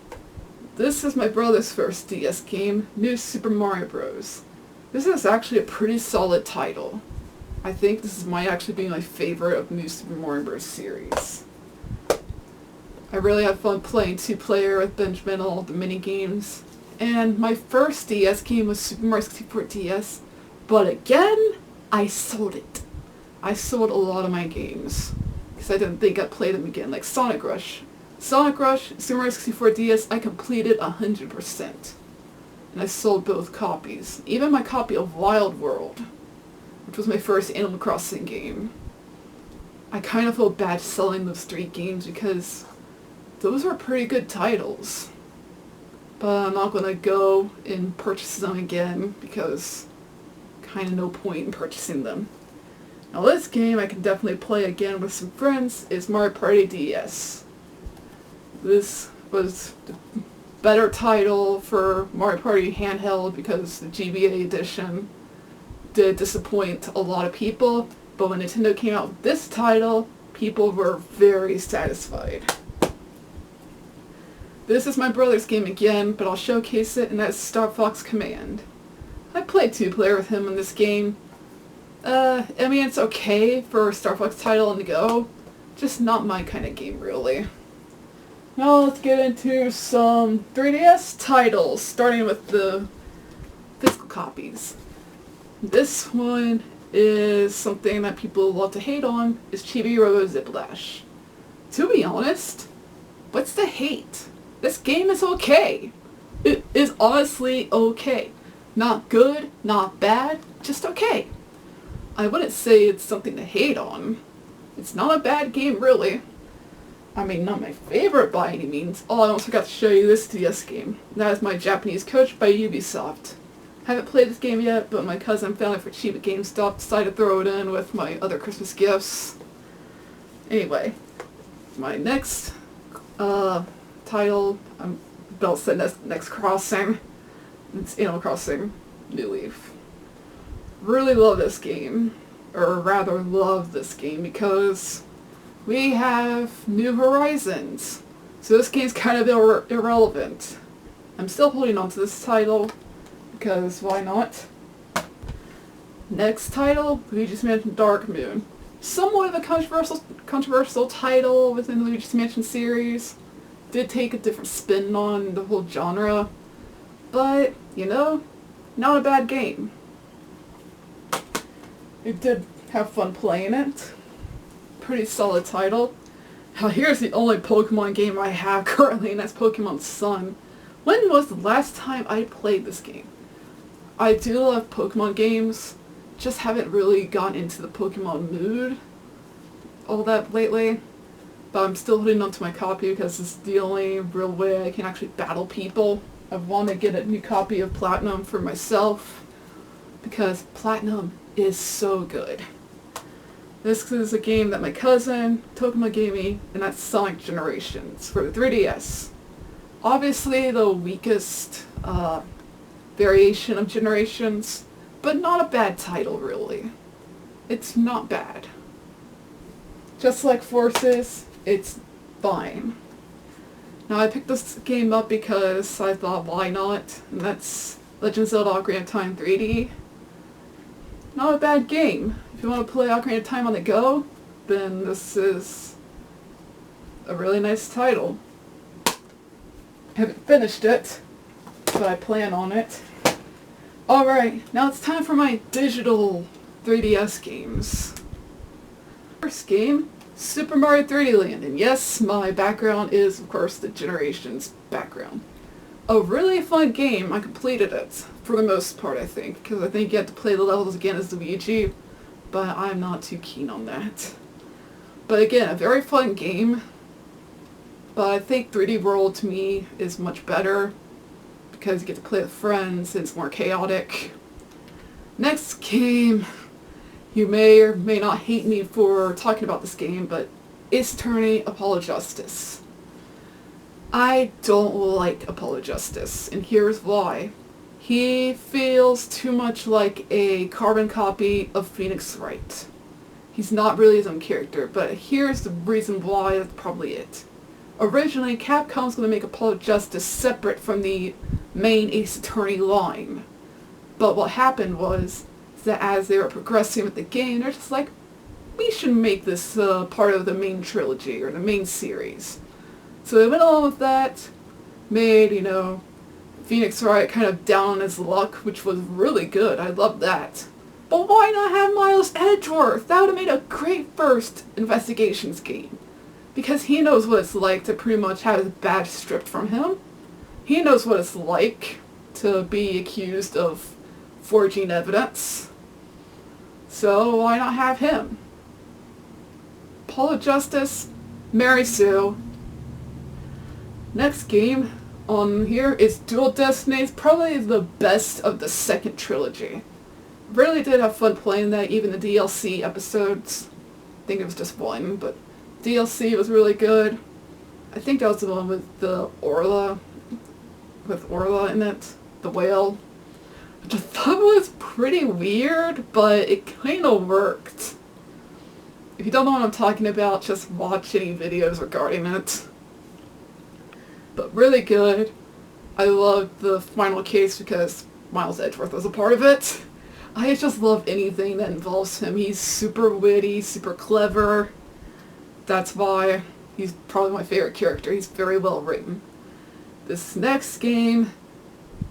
This is my brother's first DS game, New Super Mario Bros. This is actually a pretty solid title. I think this might actually be my favorite of New Super Mario Bros. Series. I really had fun playing 2-player with Benjamin, all the mini-games. And my first DS game was Super Mario 64 DS, but again, I sold it. I sold a lot of my games, because I didn't think I'd play them again, like Sonic Rush. Sonic Rush, Super Mario 64 DS, I completed 100%. and I sold both copies. Even my copy of Wild World, which was my first Animal Crossing game. I kind of feel bad selling those 3 games because those are pretty good titles. But I'm not going to go and purchase them again because kind of no point in purchasing them. Now this game I can definitely play again with some friends is Mario Party DS. This was the better title for Mario Party handheld because the GBA edition did disappoint a lot of people, but when Nintendo came out with this title, people were very satisfied. This is my brother's game again, but I'll showcase it, and that's Starfox Command. I played 2-player with him in this game. I mean, it's okay for a Star Fox title on the go, just not my kind of game, really. Now let's get into some 3DS titles, starting with the physical copies. This one is something that people love to hate on, is Chibi Robo Ziplash. To be honest, what's the hate? This game is okay. It is honestly okay. Not good, not bad, just okay. I wouldn't say it's something to hate on. It's not a bad game, really. I mean, not my favorite by any means. Oh, I almost forgot to show you this DS game. That is my Japanese Coach by Ubisoft. Haven't played this game yet, but my cousin found it for cheap at GameStop, decided to throw it in with my other Christmas gifts. Anyway, my next title, I'm about to say next Crossing. It's Animal Crossing New Leaf. Really love this game, or rather love this game, because we have New Horizons. So this game's kind of irrelevant. I'm still holding on to this title, because why not? Next title, Luigi's Mansion Dark Moon. Somewhat of a controversial title within the Luigi's Mansion series. Did take a different spin on the whole genre, but, you know, not a bad game. I did have fun playing it. Pretty solid title. Now here's the only Pokemon game I have currently, and that's Pokemon Sun. When was the last time I played this game? I do love Pokemon games, just haven't really gotten into the Pokemon mood all that lately. But I'm still holding on to my copy because it's the only real way I can actually battle people. I want to get a new copy of Platinum for myself because Platinum is so good. This is a game that my cousin Tokima gave me, and that's Sonic Generations for the 3DS. Obviously the weakest variation of Generations, but not a bad title really. It's not bad. Just like Forces, it's fine. Now I picked this game up because I thought why not, and that's Legend of Zelda Ocarina of Time 3D. Not a bad game. If you want to play Ocarina of Time on the go, then this is a really nice title. I haven't finished it, but I plan on it. Alright, now it's time for my digital 3DS games. First game, Super Mario 3D Land, and yes, my background is, of course, the Generations background. A really fun game. I completed it, for the most part, I think, because I think you have to play the levels again as Luigi, but I'm not too keen on that. But again, a very fun game, but I think 3D World to me is much better, because you get to play with friends, and it's more chaotic. Next game, you may or may not hate me for talking about this game, but Ace Attorney Apollo Justice. I don't like Apollo Justice, and here's why. He feels too much like a carbon copy of Phoenix Wright. He's not really his own character, but here's the reason why that's probably it. Originally, Capcom was going to make Apollo Justice separate from the main Ace Attorney line. But what happened was that as they were progressing with the game, they're just like, we should make this part of the main trilogy, or the main series. So they went along with that, made, you know, Phoenix Wright kind of down on his luck, which was really good. I loved that. But why not have Miles Edgeworth? That would have made a great first investigations game. Because he knows what it's like to pretty much have his badge stripped from him. He knows what it's like to be accused of forging evidence. So why not have him? Apollo Justice, Mary Sue. Next game on here is Dual Destinies, probably the best of the second trilogy. Really did have fun playing that, even the DLC episodes. I think it was just one, but DLC was really good. I think that was the one with the Orla in it, the whale. Which I thought was pretty weird, but it kind of worked. If you don't know what I'm talking about, just watch any videos regarding it. But really good. I loved the final case because Miles Edgeworth was a part of it. I just love anything that involves him. He's super witty, super clever. That's why he's probably my favorite character. He's very well written. This next game,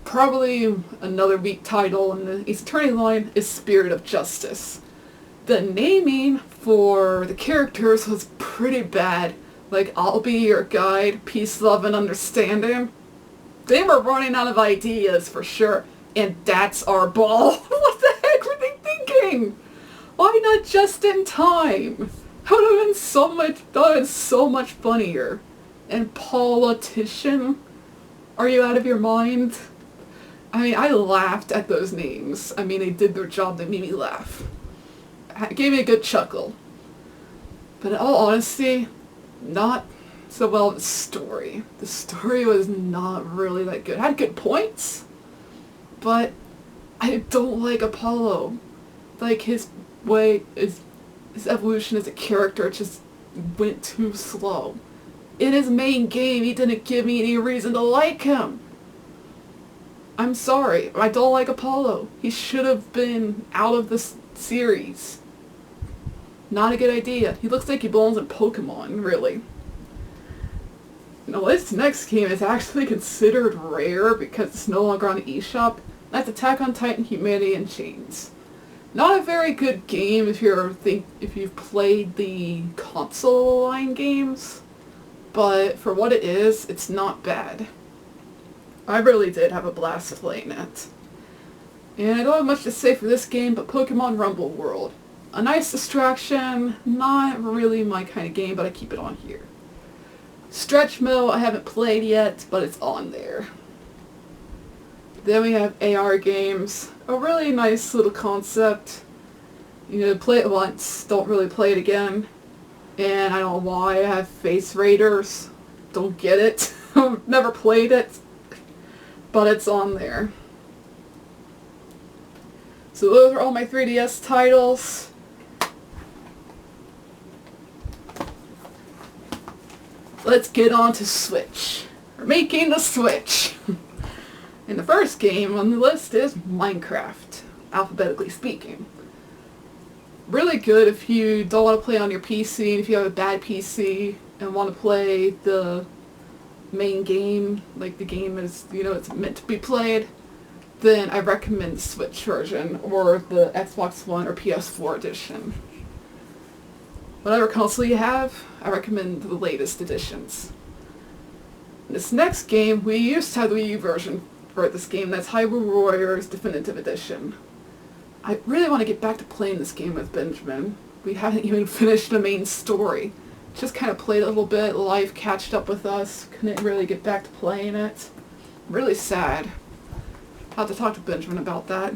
probably another weak title in the Ace Attorney line, is Spirit of Justice. The naming for the characters was pretty bad. Like, I'll be your guide, peace, love, and understanding. They were running out of ideas for sure. And that's our ball. What the heck were they thinking? Why not just in time? That would have been so much funnier. And politician? Are you out of your mind? I mean, I laughed at those names. I mean, they did their job. They made me laugh. It gave me a good chuckle. But in all honesty, not so well the story. The story was not really that good. It had good points, but I don't like Apollo. Like, his evolution as a character just went too slow. In his main game, he didn't give me any reason to like him. I'm sorry, I don't like Apollo. He should have been out of this series. Not a good idea. He looks like he belongs in Pokemon, really. Now, this next game is actually considered rare because it's no longer on the eShop. That's Attack on Titan: Humanity in Chains. Not a very good game if you've played the console line games, but for what it is, it's not bad. I really did have a blast playing it. And I don't have much to say for this game, but Pokemon Rumble World. A nice distraction, not really my kind of game, but I keep it on here. Stretch Mode I haven't played yet, but it's on there. Then we have AR games. A really nice little concept. You know, play it once, don't really play it again. And I don't know why I have Face Raiders. Don't get it. Never played it. But it's on there. So those are all my 3DS titles. Let's get on to Switch. We're making the Switch. And the first game on the list is Minecraft, alphabetically speaking. Really good if you don't want to play on your PC, and if you have a bad PC and want to play the main game, like the game is, you know, it's meant to be played, then I recommend the Switch version or the Xbox One or PS4 edition. Whatever console you have, I recommend the latest editions. This next game, we used to have the Wii U version for this game, that's Hyrule Warriors Definitive Edition. I really want to get back to playing this game with Benjamin. We haven't even finished the main story. Just kind of played a little bit, life catched up with us, couldn't really get back to playing it. Really sad. I'll have to talk to Benjamin about that.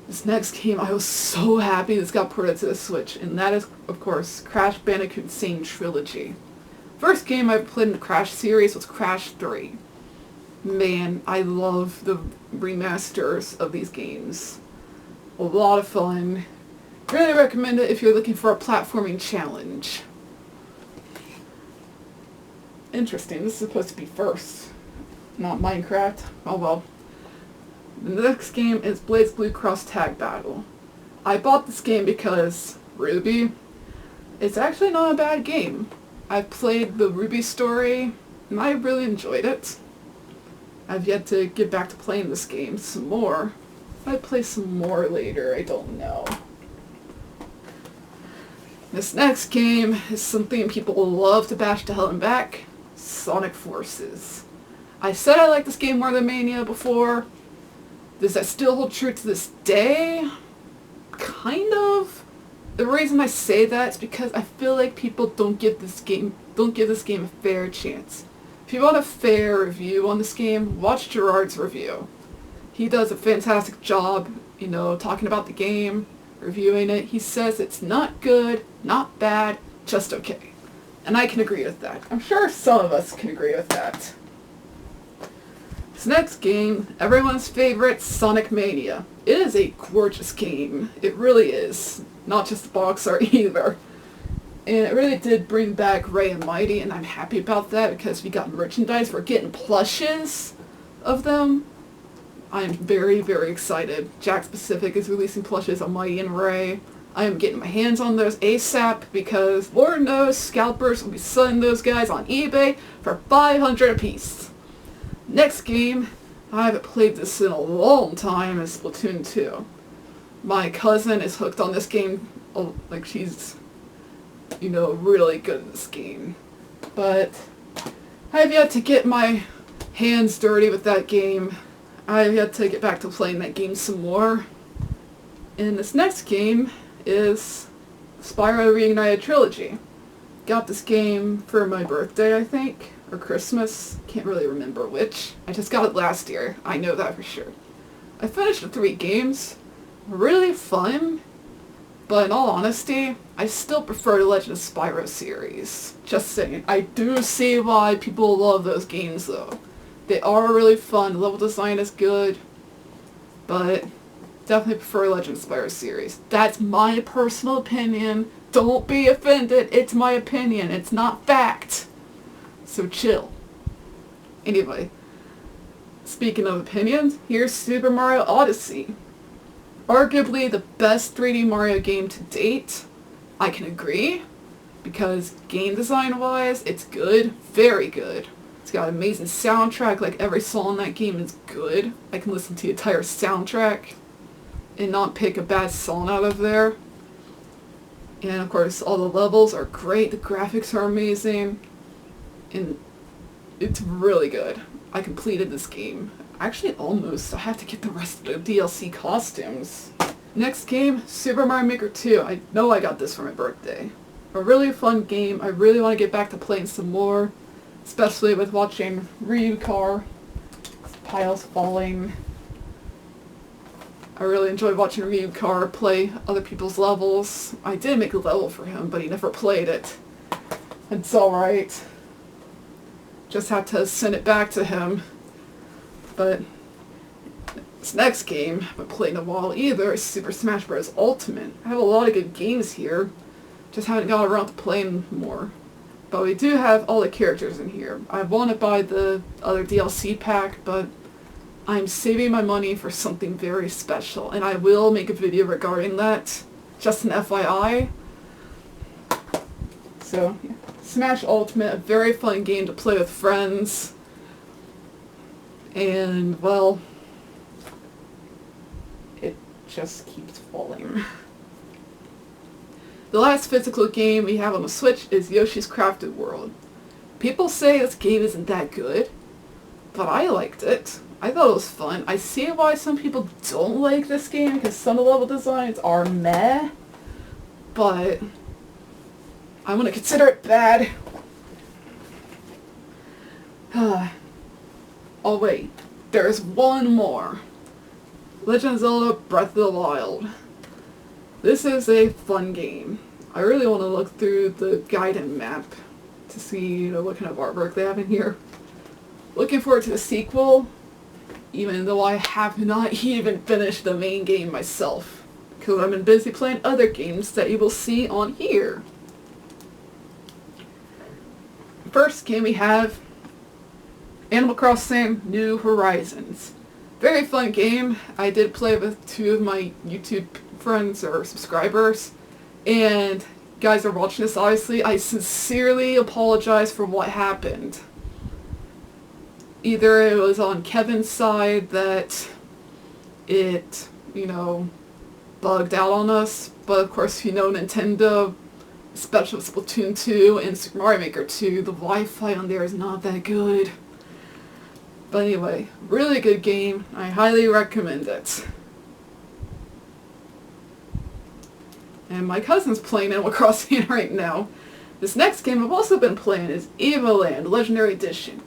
This next game, I was so happy this got ported to the Switch, and that is, of course, Crash Bandicoot Sane Trilogy. First game I played in the Crash series was Crash 3. Man, I love the remasters of these games. A lot of fun. Really recommend it if you're looking for a platforming challenge. Interesting, this is supposed to be first, not Minecraft. Oh well. The next game is BlazBlue Cross Tag Battle. I bought this game because Ruby. It's actually not a bad game. I've played the Ruby story, and I really enjoyed it. I've yet to get back to playing this game some more. I might play some more later, I don't know. This next game is something people love to bash to hell and back. Sonic Forces. I said I liked this game more than Mania before. Does that still hold true to this day? Kind of. The reason I say that is because I feel like people don't give this game a fair chance. If you want a fair review on this game, watch Gerard's review. He does a fantastic job, you know, talking about the game, reviewing it. He says it's not good, not bad, just okay. And I can agree with that. I'm sure some of us can agree with that. This next game, everyone's favorite, Sonic Mania. It is a gorgeous game. It really is. Not just the box art either. And it really did bring back Ray and Mighty, and I'm happy about that because we got merchandise. We're getting plushes of them. I am very, very excited. Jack Specific is releasing plushes on Mighty and Ray. I am getting my hands on those ASAP because Lord knows scalpers will be selling those guys on eBay for $500 a piece. Next game, I haven't played this in a long time, is Splatoon 2. My cousin is hooked on this game, like she's, you know, really good at this game. But I have yet to get my hands dirty with that game. I have yet to get back to playing that game some more. And this next game is Spyro Reignited Trilogy. Got this game for my birthday, I think, or Christmas. Can't really remember which. I just got it last year. I know that for sure. I finished the 3 games. Really fun, but in all honesty, I still prefer the Legend of Spyro series. Just saying. I do see why people love those games though. They are really fun, the level design is good, but definitely prefer Legend of Spyro series. That's my personal opinion. Don't be offended, it's my opinion, it's not fact. So chill. Anyway, speaking of opinions, here's Super Mario Odyssey. Arguably the best 3D Mario game to date. I can agree, because game design wise, it's good, very good. It's got an amazing soundtrack, like every song in that game is good. I can listen to the entire soundtrack and not pick a bad song out of there. And of course all the levels are great, the graphics are amazing, and it's really good. I completed this game. Actually almost. I have to get the rest of the DLC costumes. Next game, Super Mario Maker 2. I know I got this for my birthday. A really fun game. I really want to get back to playing some more, especially with watching Ryucar, piles falling. I really enjoy watching Ryucar play other people's levels. I did make a level for him, but he never played it. It's alright. Just had to send it back to him. But this next game, I haven't played in a while either, is Super Smash Bros. Ultimate. I have a lot of good games here, just haven't got around to playing more. But we do have all the characters in here. I want to buy the other DLC pack, but I'm saving my money for something very special, and I will make a video regarding that. Just an FYI. So, yeah. Smash Ultimate, a very fun game to play with friends. And, well, it just keeps falling. The last physical game we have on the Switch is Yoshi's Crafted World. People say this game isn't that good, but I liked it. I thought it was fun. I see why some people don't like this game, because some of the level designs are meh, but I want to consider it bad. Oh wait, there's one more. Legend of Zelda Breath of the Wild. This is a fun game. I really want to look through the guide and map to see, you know, what kind of artwork they have in here. Looking forward to the sequel, even though I have not even finished the main game myself, because I've been busy playing other games that you will see on here. First game we have Animal Crossing New Horizons. Very fun game. I did play with 2 of my YouTube friends or subscribers, and you guys are watching this obviously. I sincerely apologize for what happened. Either it was on Kevin's side that it, you know, bugged out on us, but of course, you know, Nintendo, especially with Splatoon 2 and Super Mario Maker 2, the Wi-Fi on there is not that good. But anyway, really good game. I highly recommend it. And my cousin's playing Animal Crossing right now. This next game I've also been playing is Evoland Legendary Edition.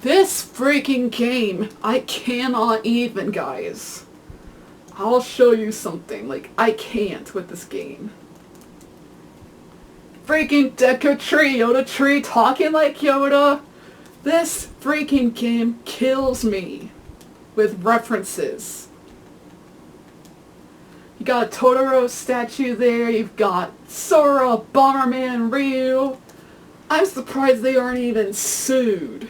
This freaking game, I cannot even, guys. I'll show you something. Like, I can't with this game. Freaking Deku Tree, Yoda Tree, talking like Yoda. This freaking game kills me with references. You got a Totoro statue there, you've got Sora, Bomberman, Ryu. I'm surprised they aren't even sued.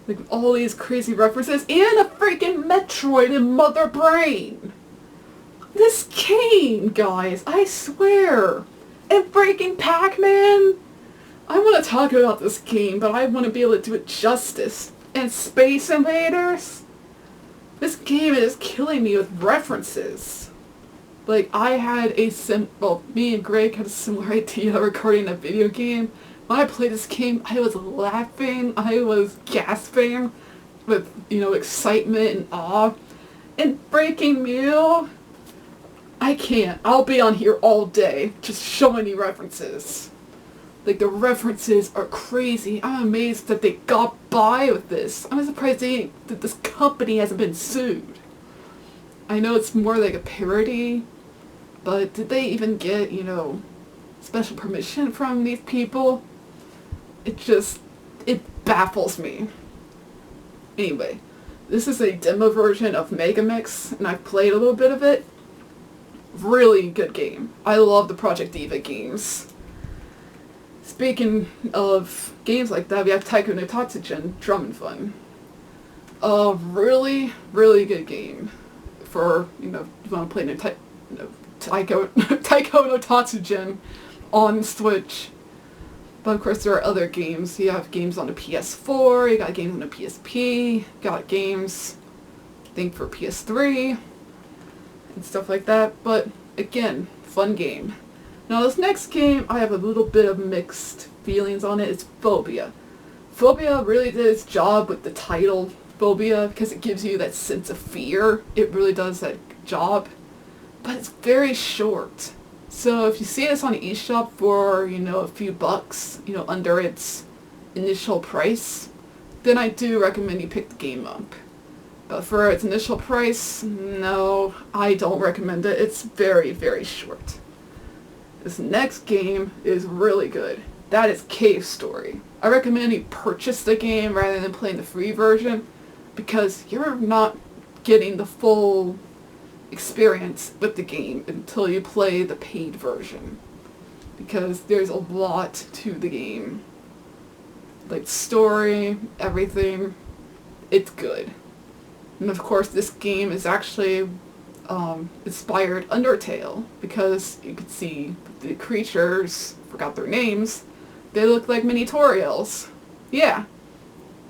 Like, all these crazy references, and a freaking Metroid in Mother Brain! This game, guys, I swear! And freaking Pac-Man! I want to talk about this game, but I want to be able to do it justice. And Space Invaders? This game is killing me with references. Like, I had me and Greg had a similar idea regarding a video game. When I played this game, I was laughing, I was gasping with, excitement and awe. And Breaking Meal, I can't. I'll be on here all day just showing you references. Like, the references are crazy. I'm amazed that they got by with this. I'm surprised that this company hasn't been sued. I know it's more like a parody, but did they even get, special permission from these people? It baffles me. Anyway, this is a demo version of Megamix, and I've played a little bit of it. Really good game. I love the Project Diva games. Speaking of games like that, we have Taiko no Tatsujin, Drum and Fun. A really, really good game for, if you want to play Taiko no Tatsujin on Switch. But of course there are other games. You have games on the PS4, you got games on the PSP, you got games, I think, for PS3, and stuff like that. But again, fun game. Now this next game, I have a little bit of mixed feelings on it. It's Phobia. Phobia really did its job with the title, Phobia, because it gives you that sense of fear. It really does that job. But it's very short. So if you see this on the eShop for, a few bucks, under its initial price, then I do recommend you pick the game up. But for its initial price, no, I don't recommend it. It's very, very short. This next game is really good. That is Cave Story. I recommend you purchase the game rather than playing the free version, because you're not getting the full experience with the game until you play the paid version. Because there's a lot to the game. Like story, everything. It's good. And of course this game is actually inspired Undertale, because you could see the creatures, forgot their names, they look like mini Toriels. Yeah.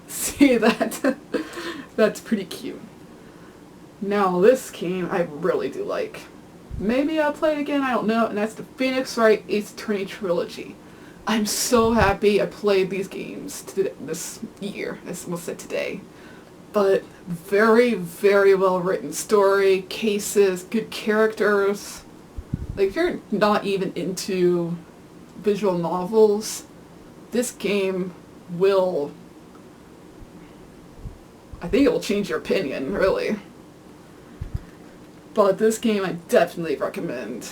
See that? That's pretty cute. Now this game I really do like. Maybe I'll play it again, I don't know, and that's the Phoenix Wright Ace Attorney Trilogy. I'm so happy I played these games this year, as we'll say today. But very, very well written story, cases, good characters. Like, if you're not even into visual novels, this game will, I think it will change your opinion, really. But this game I definitely recommend,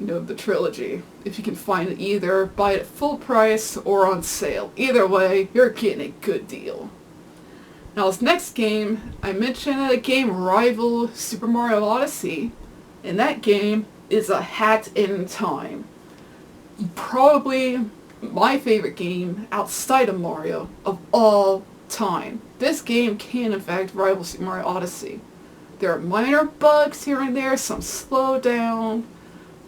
the trilogy. If you can find it, either buy it at full price or on sale. Either way, you're getting a good deal. Now this next game, I mentioned that a game rival Super Mario Odyssey, and that game is A Hat in Time. Probably my favorite game outside of Mario of all time. This game can in fact rival Super Mario Odyssey. There are minor bugs here and there, some slowdown,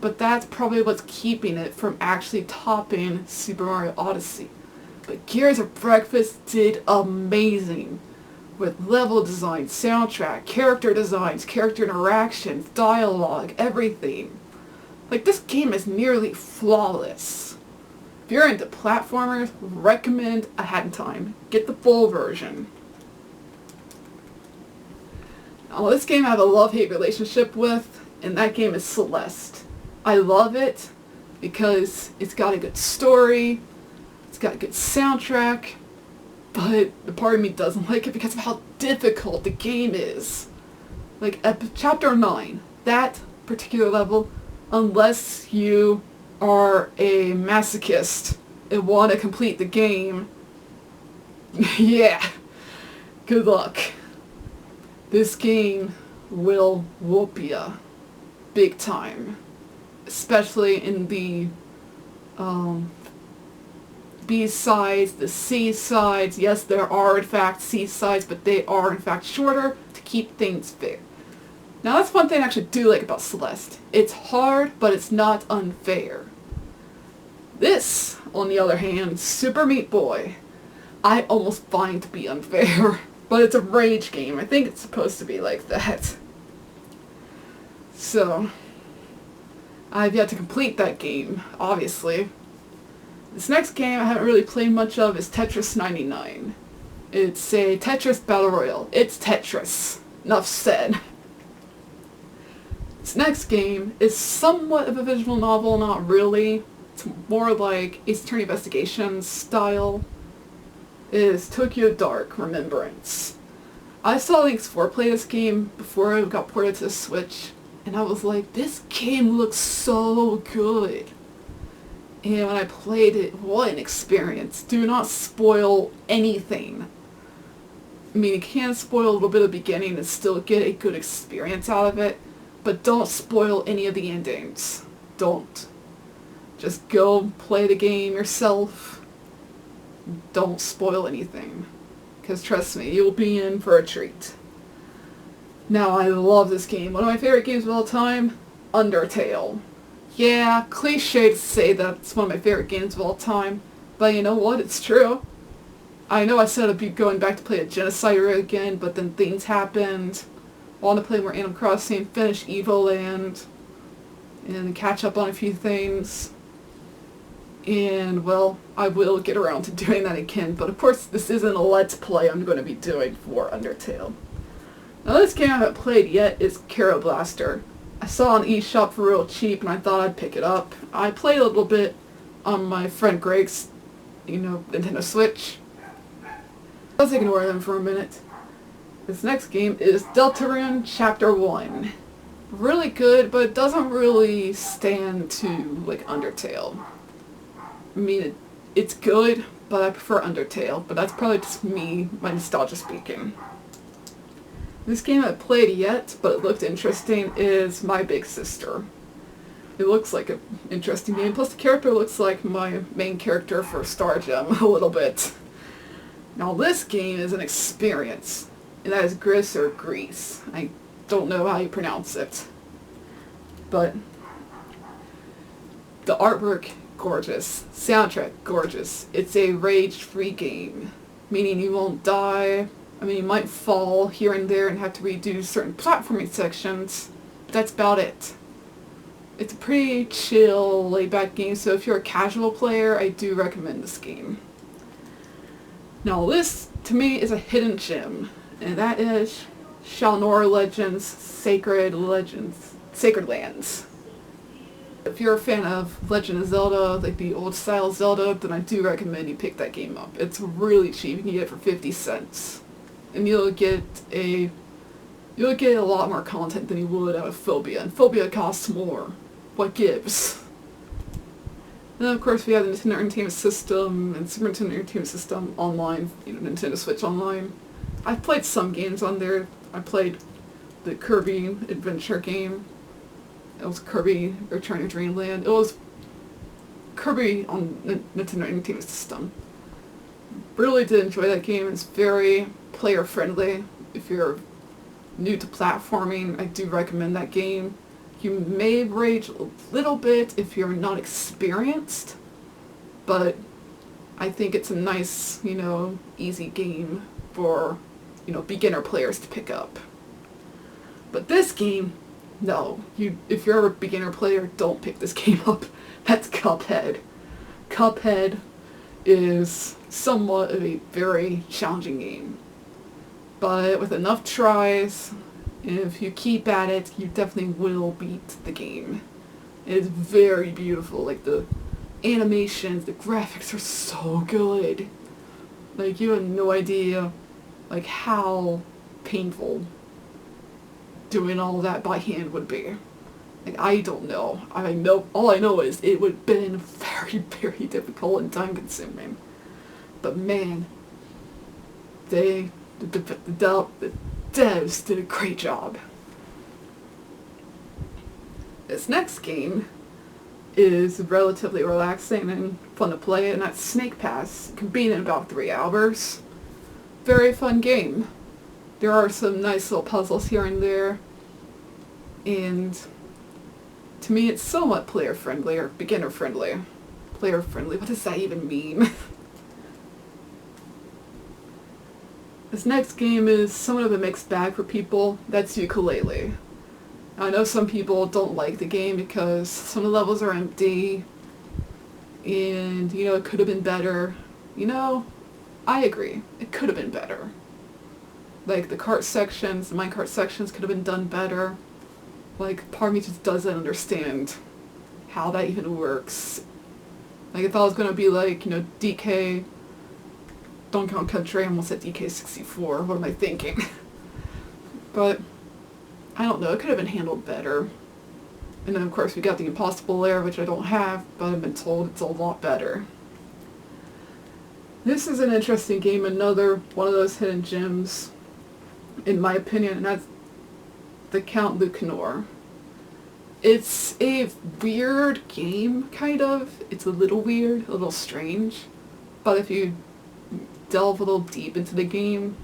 but that's probably what's keeping it from actually topping Super Mario Odyssey. But Gears of Breakfast did amazing with level design, soundtrack, character designs, character interactions, dialogue, everything. Like, this game is nearly flawless. If you're into platformers, recommend ahead of time. Get the full version. Now this game I have a love-hate relationship with, and that game is Celeste. I love it because it's got a good story, it's got a good soundtrack, but the part of me doesn't like it because of how difficult the game is. Like Chapter 9, that particular level, unless you are a masochist and want to complete the game, yeah, good luck. This game will whoop ya big time, especially in the B-sides, the C-sides. Yes, there are in fact C-sides, but they are in fact shorter to keep things fair. Now that's one thing I actually do like about Celeste. It's hard, but it's not unfair. This, on the other hand, Super Meat Boy, I almost find to be unfair. But it's a rage game. I think it's supposed to be like that. So, I've yet to complete that game, obviously. This next game I haven't really played much of is Tetris 99. It's a Tetris Battle Royale. It's Tetris. Enough said. This next game is somewhat of a visual novel, not really. It's more like Ace Attorney Investigations style. Is Tokyo Dark Remembrance. I saw Link's4 play this game before it got ported to the Switch, and I was like, this game looks so good. And when I played it, what an experience. Do not spoil anything. I mean, you can spoil a little bit of the beginning and still get a good experience out of it, but don't spoil any of the endings. Don't. Just go play the game yourself. Don't spoil anything, because trust me, you'll be in for a treat. Now, I love this game. One of my favorite games of all time, Undertale. Yeah, cliche to say that it's one of my favorite games of all time, but you know what, it's true. I know I said I'd be going back to play a Genocide again, but then things happened. I want to play more Animal Crossing, finish Evoland, and catch up on a few things. And, well, I will get around to doing that again, but of course this isn't a Let's Play I'm going to be doing for Undertale. Now this game I haven't played yet is Kero Blaster. I saw it on eShop for real cheap and I thought I'd pick it up. I played a little bit on my friend Greg's, Nintendo Switch. Let's ignore them for a minute. This next game is Deltarune Chapter 1. Really good, but it doesn't really stand to, like, Undertale. I mean, it's good, but I prefer Undertale, but that's probably just me, my nostalgia speaking. This game I haven't played yet, but it looked interesting, is My Big Sister. It looks like an interesting game, plus the character looks like my main character for Star Gem a little bit. Now this game is an experience, and that is Gris or Grease. I don't know how you pronounce it. But the artwork, gorgeous. Soundtrack, gorgeous. It's a rage-free game, meaning you won't die. I mean, you might fall here and there and have to redo certain platforming sections. That's about it. It's a pretty chill, laid-back game, so if you're a casual player, I do recommend this game. Now this, to me, is a hidden gem, and that is Shalnor Legends Sacred Lands. If you're a fan of Legend of Zelda, like the old style Zelda, then I do recommend you pick that game up. It's really cheap. You can get it for 50 cents. And you'll get a lot more content than you would out of Phobia. And Phobia costs more. What gives? And then of course we have the Nintendo Entertainment System and Super Nintendo Entertainment System online, Nintendo Switch Online. I've played some games on there. I played the Kirby Adventure game. It was Kirby Return to Dreamland. It was Kirby on Nintendo Entertainment System. Really did enjoy that game. It's very player friendly. If you're new to platforming, I do recommend that game. You may rage a little bit if you're not experienced, but I think it's a nice, easy game for, beginner players to pick up. But this game, no. If you're a beginner player, don't pick this game up. That's Cuphead. Cuphead is somewhat of a very challenging game. But with enough tries, if you keep at it, you definitely will beat the game. It is very beautiful. Like, the animations, the graphics are so good. Like, you have no idea, like, how painful doing all that by hand would be. Like, I don't know. All I know is it would have been very, very difficult and time consuming. But man, the devs did a great job. This next game is relatively relaxing and fun to play, and that's Snake Pass. It can beat in about 3 hours. Very fun game. There are some nice little puzzles here and there, and to me it's somewhat player-friendly, or beginner-friendly. Player-friendly, what does that even mean? This next game is somewhat of a mixed bag for people. That's Ukulele. I know some people don't like the game because some of the levels are empty, and, you know, it could have been better. You know, I agree. It could have been better. Like, the kart sections, the minecart sections could have been done better. Like, part of me just doesn't understand how that even works. Like, I thought it was going to be like, you know, DK, Donkey Kong Country, I almost said DK64, what am I thinking? But I don't know, it could have been handled better. And then of course we got the Impossible Lair, which I don't have, but I've been told it's a lot better. This is an interesting game, another one of those hidden gems, in my opinion, and that's the Count Lucanor. It's a weird game, kind of. It's a little weird, a little strange, but if you delve a little deep into the game,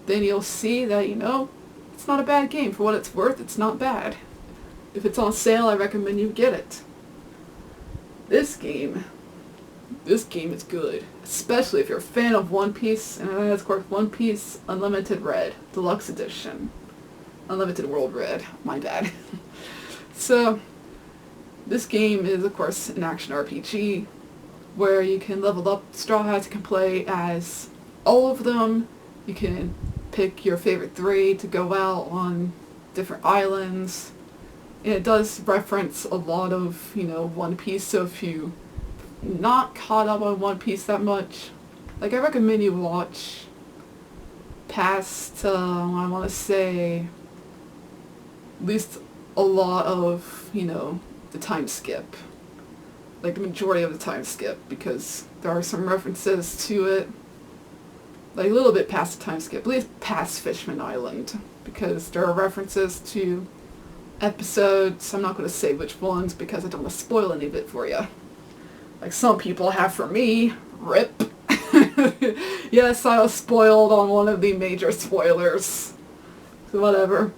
then you'll see that, you know, it's not a bad game. For what it's worth, it's not bad. If it's on sale, I recommend you get it. This game is good. Especially if you're a fan of One Piece, and that's of course One Piece Unlimited Red, Deluxe Edition. Unlimited World Red, my bad. So, this game is of course an action RPG, where you can level up Straw Hats. You can play as all of them. You can pick your favorite 3 to go out on different islands. And it does reference a lot of, you know, One Piece, so if you not caught up on One Piece that much, like, I recommend you watch past, I want to say, at least a lot of, you know, the time skip. Like, the majority of the time skip, because there are some references to it. Like, a little bit past the time skip, at least past Fishman Island, because there are references to episodes. I'm not going to say which ones because I don't want to spoil any of it for you. Like some people have for me. RIP. Yes, I was spoiled on one of the major spoilers. So whatever.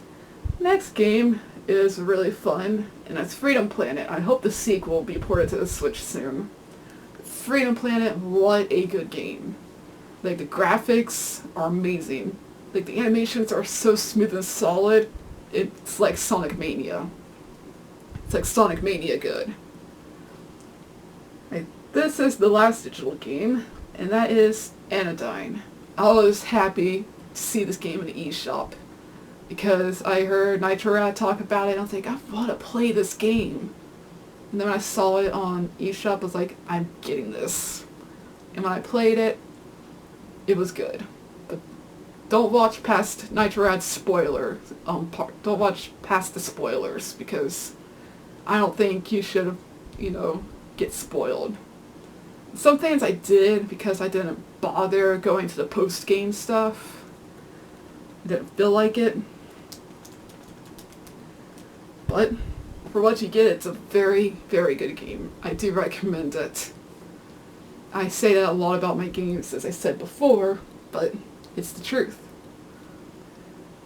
Next game is really fun, and that's Freedom Planet. I hope the sequel will be ported to the Switch soon. Freedom Planet, what a good game. Like, the graphics are amazing. Like, the animations are so smooth and solid. It's like Sonic Mania. It's like Sonic Mania good. Like, this is the last digital game, and that is Anodyne. I was happy to see this game in the eShop, because I heard Nitrorad talk about it, and I was like, I want to play this game. And then when I saw it on eShop, I was like, I'm getting this. And when I played it, it was good. But don't watch past Nitrorad's spoilers. Don't watch past the spoilers, because I don't think you should, you know, get spoiled. Some things I did because I didn't bother going to the post-game stuff. I didn't feel like it. But for what you get, it's a very, very good game. I do recommend it. I say that a lot about my games, as I said before, but it's the truth.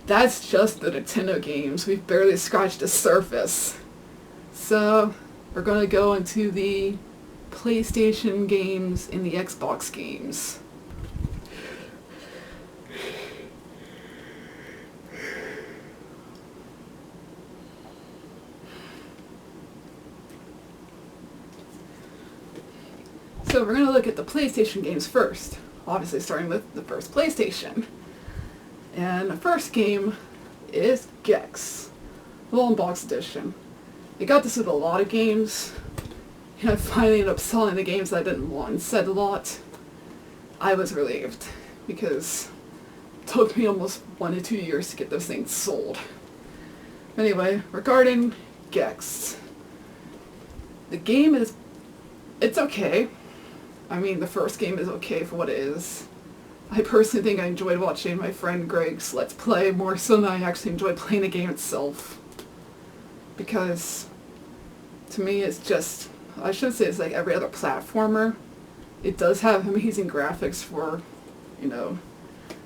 That's just the Nintendo games. We've barely scratched the surface. So, we're going to go into the PlayStation games and the Xbox games. So we're going to look at the PlayStation games first, obviously starting with the first PlayStation. And the first game is Gex, the Long Box Edition. I got this with a lot of games, and I finally ended up selling the games I didn't want and said a lot. I was relieved, because it took me almost 1 to 2 years to get those things sold. Anyway, regarding Gex, the game it's okay. I mean, the first game is okay for what it is. I personally think I enjoyed watching my friend Greg's Let's Play more so than I actually enjoyed playing the game itself. Because, to me, it's just, I shouldn't say it's like every other platformer. It does have amazing graphics for,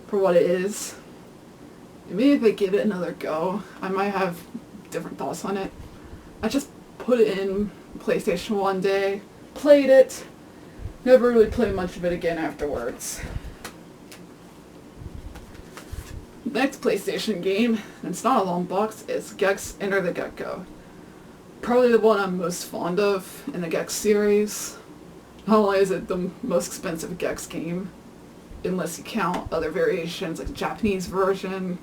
for what it is. Maybe if I give it another go, I might have different thoughts on it. I just put it in PlayStation one day, played it, never really played much of it again afterwards. Next PlayStation game, and it's not a long box, is Gex Enter the Gecko. Probably the one I'm most fond of in the Gex series. Not only is it the most expensive Gex game, unless you count other variations like the Japanese version,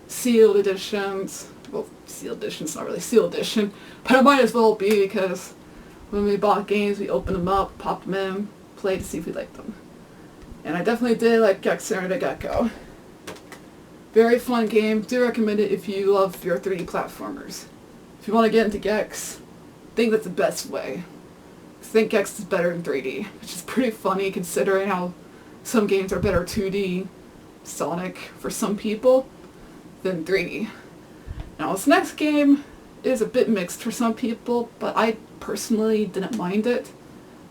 sealed editions. Well, sealed edition's not really sealed edition, but it might as well be because when we bought games, we opened them up, popped them in, played to see if we liked them. And I definitely did like Gex Enter the Gecko. Very fun game. Do recommend it if you love your 3D platformers. If you want to get into Gex, I think that's the best way. I think Gex is better in 3D, which is pretty funny considering how some games are better 2D, Sonic for some people, than 3D. Now this next game is a bit mixed for some people, but I personally didn't mind it,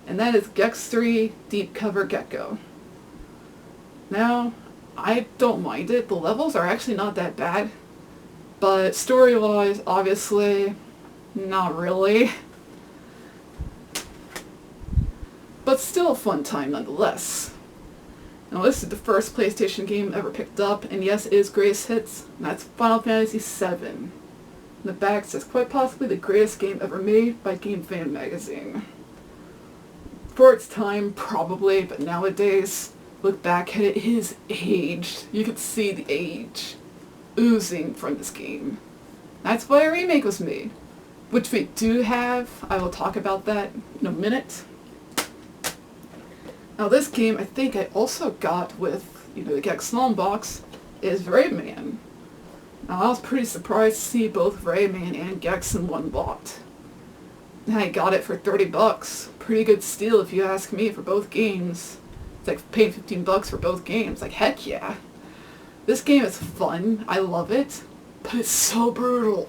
and that is Gex 3 Deep Cover Gecko. Now, I don't mind it. The levels are actually not that bad, but story-wise, obviously, not really. But still a fun time nonetheless. Now this is the first PlayStation game ever picked up, and yes, it is greatest hits, and that's Final Fantasy VII. In the back says quite possibly the greatest game ever made by Game Fan magazine. For its time, probably, but nowadays, look back at it, it is aged. You could see the age oozing from this game. That's why a remake was made, which we do have. I will talk about that in a minute. Now this game, I think I also got with, the Gex Long box, is Rayman. Now I was pretty surprised to see both Rayman and Gex in one lot. And I got it for $30. Pretty good steal if you ask me for both games. It's like paying $15 for both games. Like, heck yeah. This game is fun. I love it. But it's so brutal.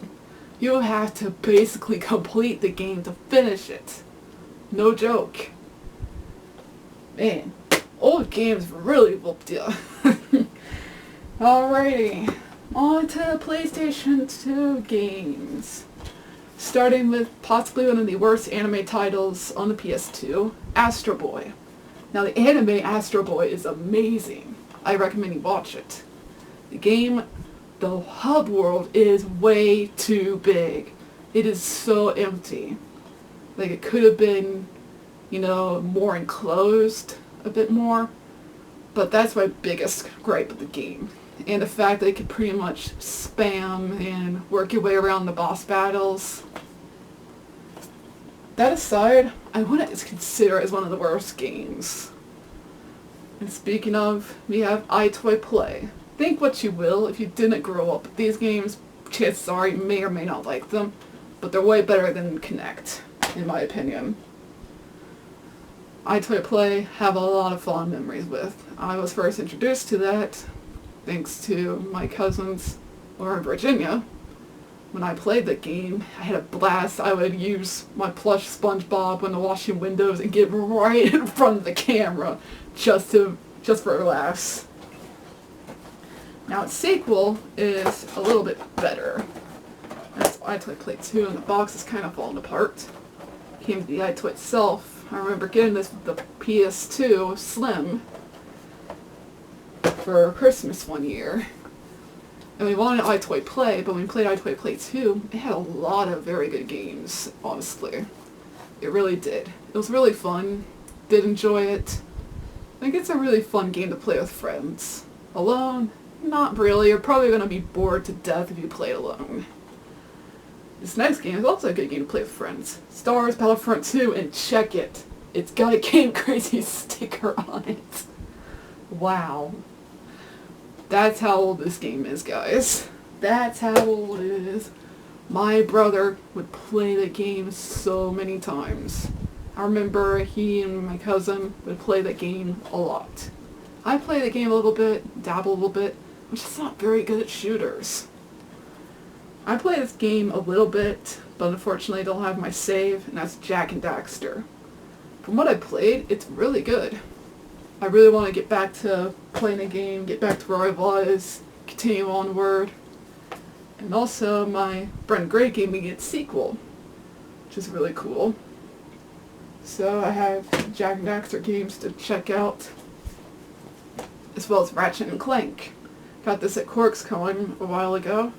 You have to basically complete the game to finish it. No joke. Man, old games really whooped ya. Alrighty. On to PlayStation 2 games. Starting with possibly one of the worst anime titles on the PS2, Astro Boy. Now the anime Astro Boy is amazing. I recommend you watch it. The game, the hub world is way too big. It is so empty. Like it could have been, more enclosed a bit more. But that's my biggest gripe with the game. And the fact that you could pretty much spam and work your way around the boss battles. That aside, I wouldn't consider it as one of the worst games. And speaking of, we have iToy Play. Think what you will if you didn't grow up with these games. Chances are you may or may not like them, but they're way better than Connect, in my opinion. iToy Play have a lot of fond memories with. I was first introduced to that thanks to my cousins over in Virginia. When I played the game, I had a blast. I would use my plush SpongeBob when washing windows and get right in front of the camera just for laughs. Now its sequel is a little bit better. That's iToy Play 2, and the box is kind of falling apart. Came with the iToy itself. I remember getting this with the PS2 Slim for Christmas one year. And we wanted iToy Play, but when we played iToy Play 2, it had a lot of very good games, honestly. It really did. It was really fun. did enjoy it. I think it's a really fun game to play with friends. Alone? Not really. You're probably going to be bored to death if you play alone. This next game is also a good game to play with friends. Star Wars Battlefront 2, and check it. It's got a Game Crazy sticker on it. Wow. That's how old this game is, guys. That's how old it is. My brother would play the game so many times. I remember he and my cousin would play the game a lot. I play the game a little bit, dabble a little bit, I'm just not very good at shooters. I play this game a little bit, but unfortunately I don't have my save, and that's Jak and Daxter. From what I played, it's really good. I really want to get back to playing the game, get back to where I was, continue onward. And also my Brent Gray gave me its sequel, which is really cool. So I have Jak and Daxter games to check out, as well as Ratchet and Clank. Got this at CorksCon a while ago.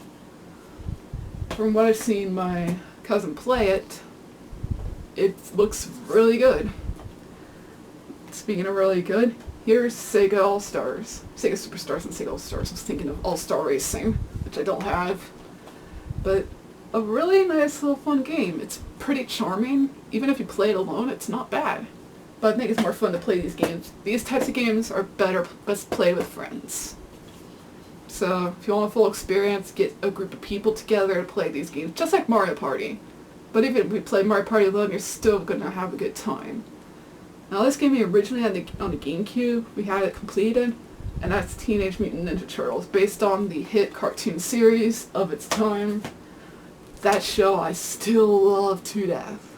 From what I've seen my cousin play it, it looks really good. Speaking of really good, here's Sega All-Stars. Sega Superstars and Sega All-Stars. I was thinking of All-Star Racing, which I don't have. But a really nice little fun game. It's pretty charming. Even if you play it alone, it's not bad. But I think it's more fun to play these games. These types of games are best played with friends. So if you want a full experience, get a group of people together to play these games, just like Mario Party. But even if we play Mario Party alone, you're still going to have a good time. Now this game we originally had on the GameCube, we had it completed, and that's Teenage Mutant Ninja Turtles, based on the hit cartoon series of its time. That show I still love to death.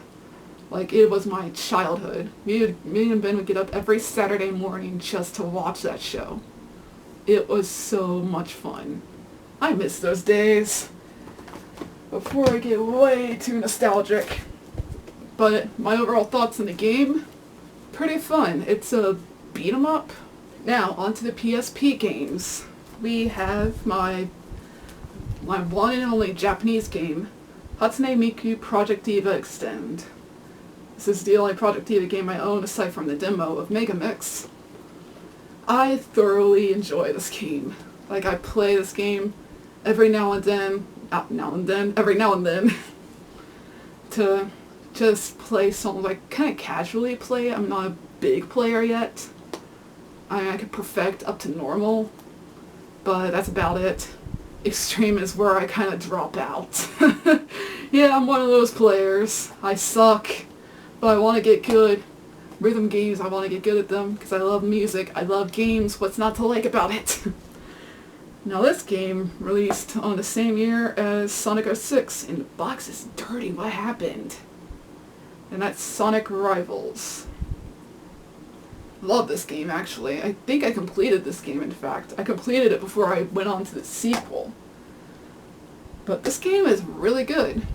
Like, it was my childhood. Me and Ben would get up every Saturday morning just to watch that show. It was so much fun. I miss those days. Before I get way too nostalgic. But my overall thoughts on the game, pretty fun. It's a beat 'em up. Now, onto the PSP games. We have my one and only Japanese game, Hatsune Miku Project Diva Extend. This is the only Project Diva game I own aside from the demo of Megamix. I thoroughly enjoy this game. Like, I play this game every now and then, to just play something, like, kind of casually play. I'm not a big player yet. I could perfect up to normal, but that's about it. Extreme is where I kind of drop out. Yeah, I'm one of those players. I suck, but I want to get good. Rhythm games, I want to get good at them, because I love music, I love games, what's not to like about it? Now this game released on the same year as Sonic 06, and the box is dirty, what happened? And that's Sonic Rivals. Love this game, actually. I think I completed this game, in fact. I completed it before I went on to the sequel. But this game is really good.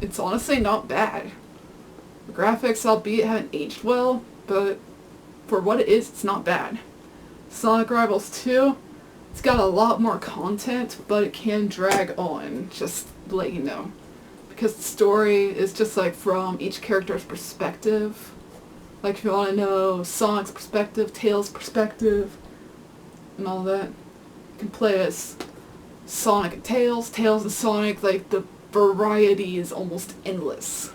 It's honestly not bad. The graphics, albeit, haven't aged well, but for what it is, it's not bad. Sonic Rivals 2, it's got a lot more content, but it can drag on, just to let you know. Because the story is just like from each character's perspective. Like, if you want to know Sonic's perspective, Tails' perspective, and all that, you can play as Sonic and Tails, Tails and Sonic. Like, the variety is almost endless.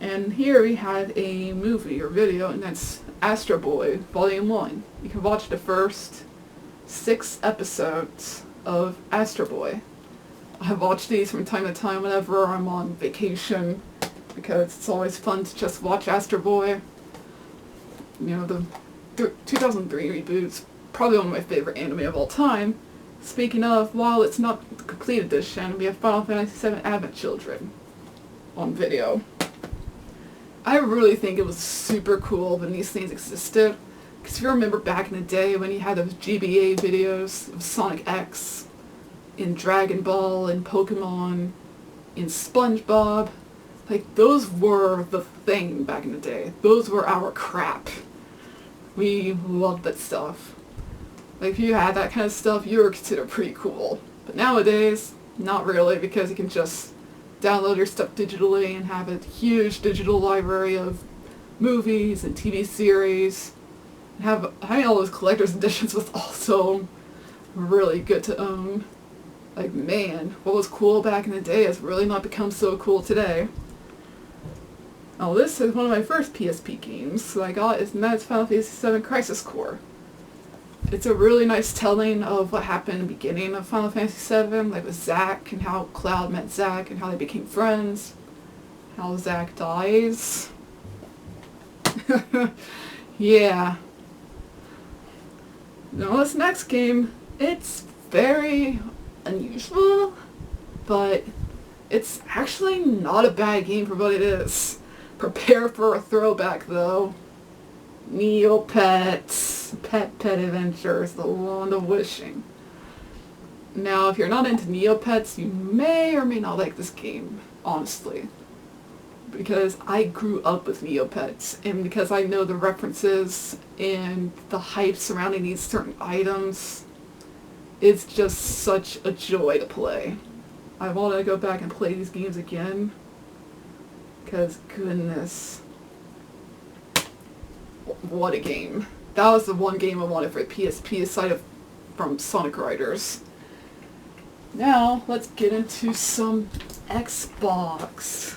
And here we have a movie or video, and that's Astro Boy, Volume 1. You can watch the first 6 episodes of Astro Boy. I watch these from time to time whenever I'm on vacation, because it's always fun to just watch Astro Boy. You know, the 2003 reboot's probably one of my favorite anime of all time. Speaking of, while it's not the complete edition, we have Final Fantasy VII Advent Children on video. I really think it was super cool when these things existed. Because if you remember back in the day when you had those GBA videos of Sonic X, in Dragon Ball, in Pokemon, in SpongeBob, like, those were the thing back in the day. Those were our crap. We loved that stuff. Like, if you had that kind of stuff, you were considered pretty cool. But nowadays, not really, because you can just download your stuff digitally and have a huge digital library of movies and TV series. Having all those collector's editions was also really good to own. Like, man, what was cool back in the day has really not become so cool today. Oh, this is one of my first PSP games that I got, and that's Final Fantasy VII Crisis Core. It's a really nice telling of what happened in the beginning of Final Fantasy VII, like with Zack, and how Cloud met Zack, and how they became friends, how Zack dies. Yeah. Now this next game, it's very unusual, but it's actually not a bad game for what it is. Prepare for a throwback though. Neopets, Pet Adventures, the Land of Wishing. Now if you're not into Neopets, you may or may not like this game, honestly. Because I grew up with Neopets, and because I know the references and the hype surrounding these certain items, it's just such a joy to play. I want to go back and play these games again, because goodness, what a game. That was the one game I wanted for the PSP aside from Sonic Riders. Now, let's get into some Xbox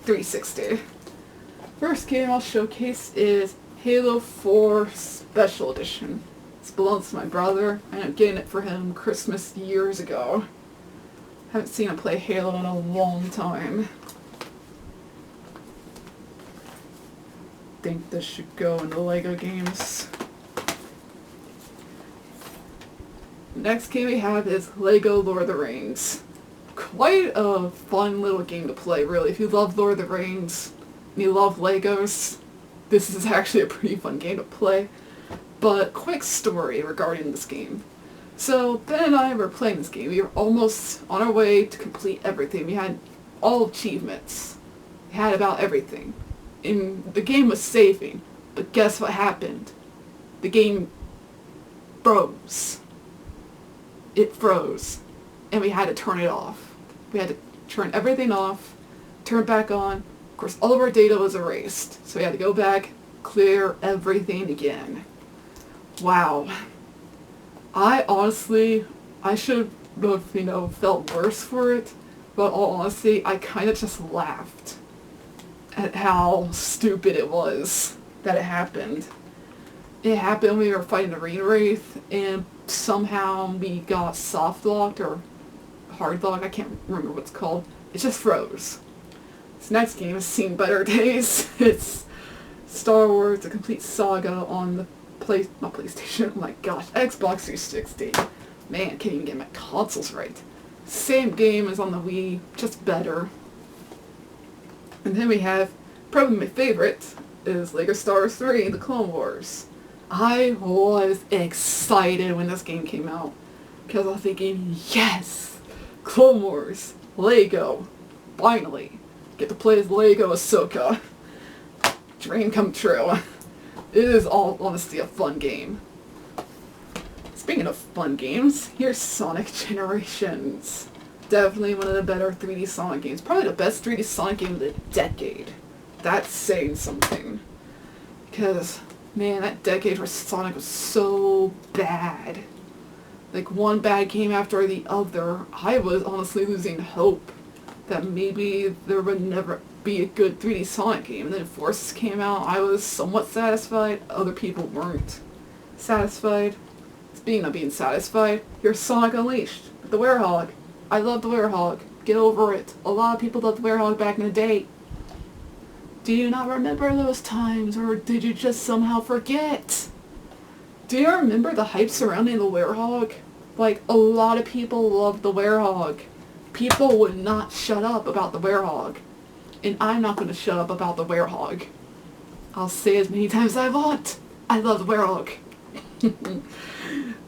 360. First game I'll showcase is Halo 4 Special Edition. This belongs to my brother. I ended up getting it for him Christmas years ago. Haven't seen him play Halo in a long time. Think this should go in the LEGO games. Next game we have is LEGO Lord of the Rings. Quite a fun little game to play, really. If you love Lord of the Rings and you love Legos, this is actually a pretty fun game to play. But quick story regarding this game. So Ben and I were playing this game. We were almost on our way to complete everything. We had all achievements. We had about everything. And the game was saving. But guess what happened? The game froze. It froze. And we had to turn it off. We had to turn everything off, turn it back on. Of course, all of our data was erased. So we had to go back, clear everything again. Wow. I should have, felt worse for it. But all honesty, I kind of just laughed at how stupid it was that it happened. It happened when we were fighting the Rain Wraith, and somehow we got soft locked or hard locked, I can't remember what it's called. It just froze. This next game has seen better days. It's Star Wars, a complete saga on the not PlayStation, oh my gosh, Xbox 360. Man, I can't even get my consoles right. Same game as on the Wii, just better. And then we have, probably my favorite, is LEGO Star Wars 3, The Clone Wars. I was excited when this game came out, because I was thinking, yes, Clone Wars, LEGO, finally, get to play as LEGO Ahsoka. Dream come true. It is all honestly a fun game. Speaking of fun games, here's Sonic Generations. Definitely one of the better 3D Sonic games. Probably the best 3D Sonic game of the decade. That's saying something. Because, man, that decade where Sonic was so bad. Like, one bad game after the other. I was honestly losing hope that maybe there would never be a good 3D Sonic game. And then Forces came out. I was somewhat satisfied. Other people weren't satisfied. Speaking of being satisfied, here's Sonic Unleashed. The Werehog. I love the Werehog. Get over it. A lot of people loved the Werehog back in the day. Do you not remember those times, or did you just somehow forget? Do you remember the hype surrounding the Werehog? Like, a lot of people loved the Werehog. People would not shut up about the Werehog. And I'm not going to shut up about the Werehog. I'll say as many times as I want. I love the Werehog.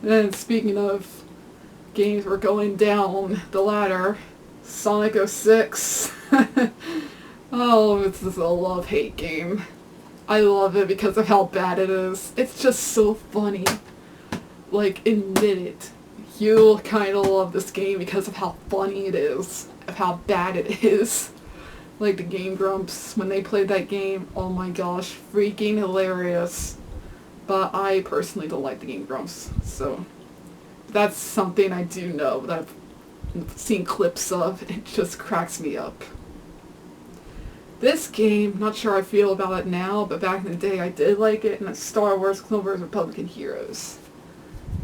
And speaking of games we're going down the ladder, Sonic 06. Oh, this is a love-hate game. I love it because of how bad it is. It's just so funny. Like, admit it. You'll kind of love this game because of how funny it is, of how bad it is. like the Game Grumps, when they played that game, oh my gosh, freaking hilarious. But I personally don't like the Game Grumps, so that's something I do know that I've seen clips of. It just cracks me up. This game, not sure how I feel about it now, but back in the day I did like it, and it's Star Wars Clone Wars Republican Heroes.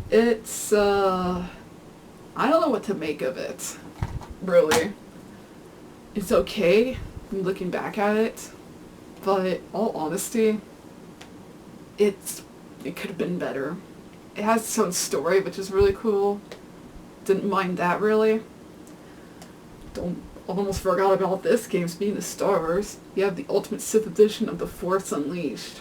It's, I don't know what to make of it, really. It's okay, looking back at it, but in all honesty, it could have been better. It has its own story, which is really cool. Didn't mind that, really. Almost forgot about this game, speaking of Star Wars. You have the Ultimate Sith Edition of The Force Unleashed.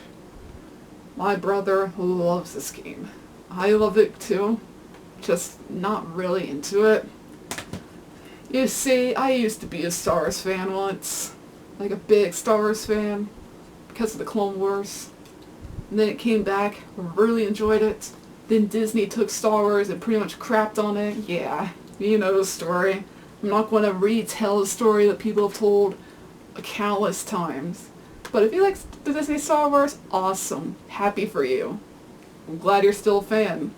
My brother loves this game. I love it too, just not really into it. You see, I used to be a Star Wars fan once. Like a big Star Wars fan, because of the Clone Wars. And then it came back, really enjoyed it. Then Disney took Star Wars and pretty much crapped on it. Yeah, you know the story. I'm not going to retell the story that people have told countless times. But if you like the Disney Star Wars, awesome. Happy for you. I'm glad you're still a fan.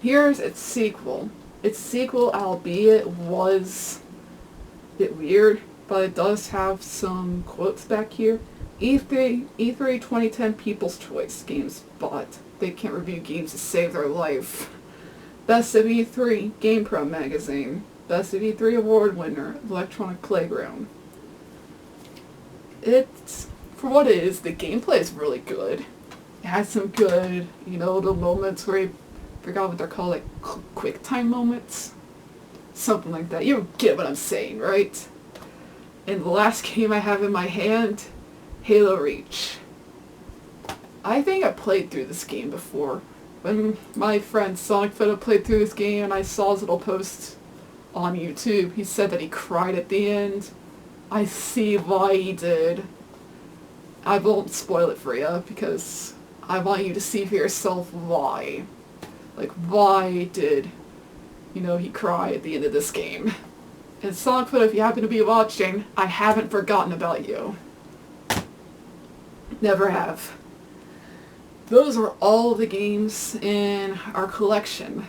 Here's its sequel. Its sequel, albeit, was a bit weird, but it does have some quotes back here. E3 2010 People's Choice Games bought. They can't review games to save their life. Best of E3 GamePro magazine. Best of E3 award winner, Electronic Playground. It's, for what it is, the gameplay is really good. It has some good, the moments where you forgot what they're called, like quick time moments. Something like that. You get what I'm saying, right? And the last game I have in my hand, Halo Reach. I think I played through this game before. When my friend Sonic Photo played through this game and I saw his little post on YouTube, he said that he cried at the end. I see why he did. I won't spoil it for you because I want you to see for yourself why. Like, why did, he cry at the end of this game. And Sonic Photo, if you happen to be watching, I haven't forgotten about you. Never have. Those are all the games in our collection.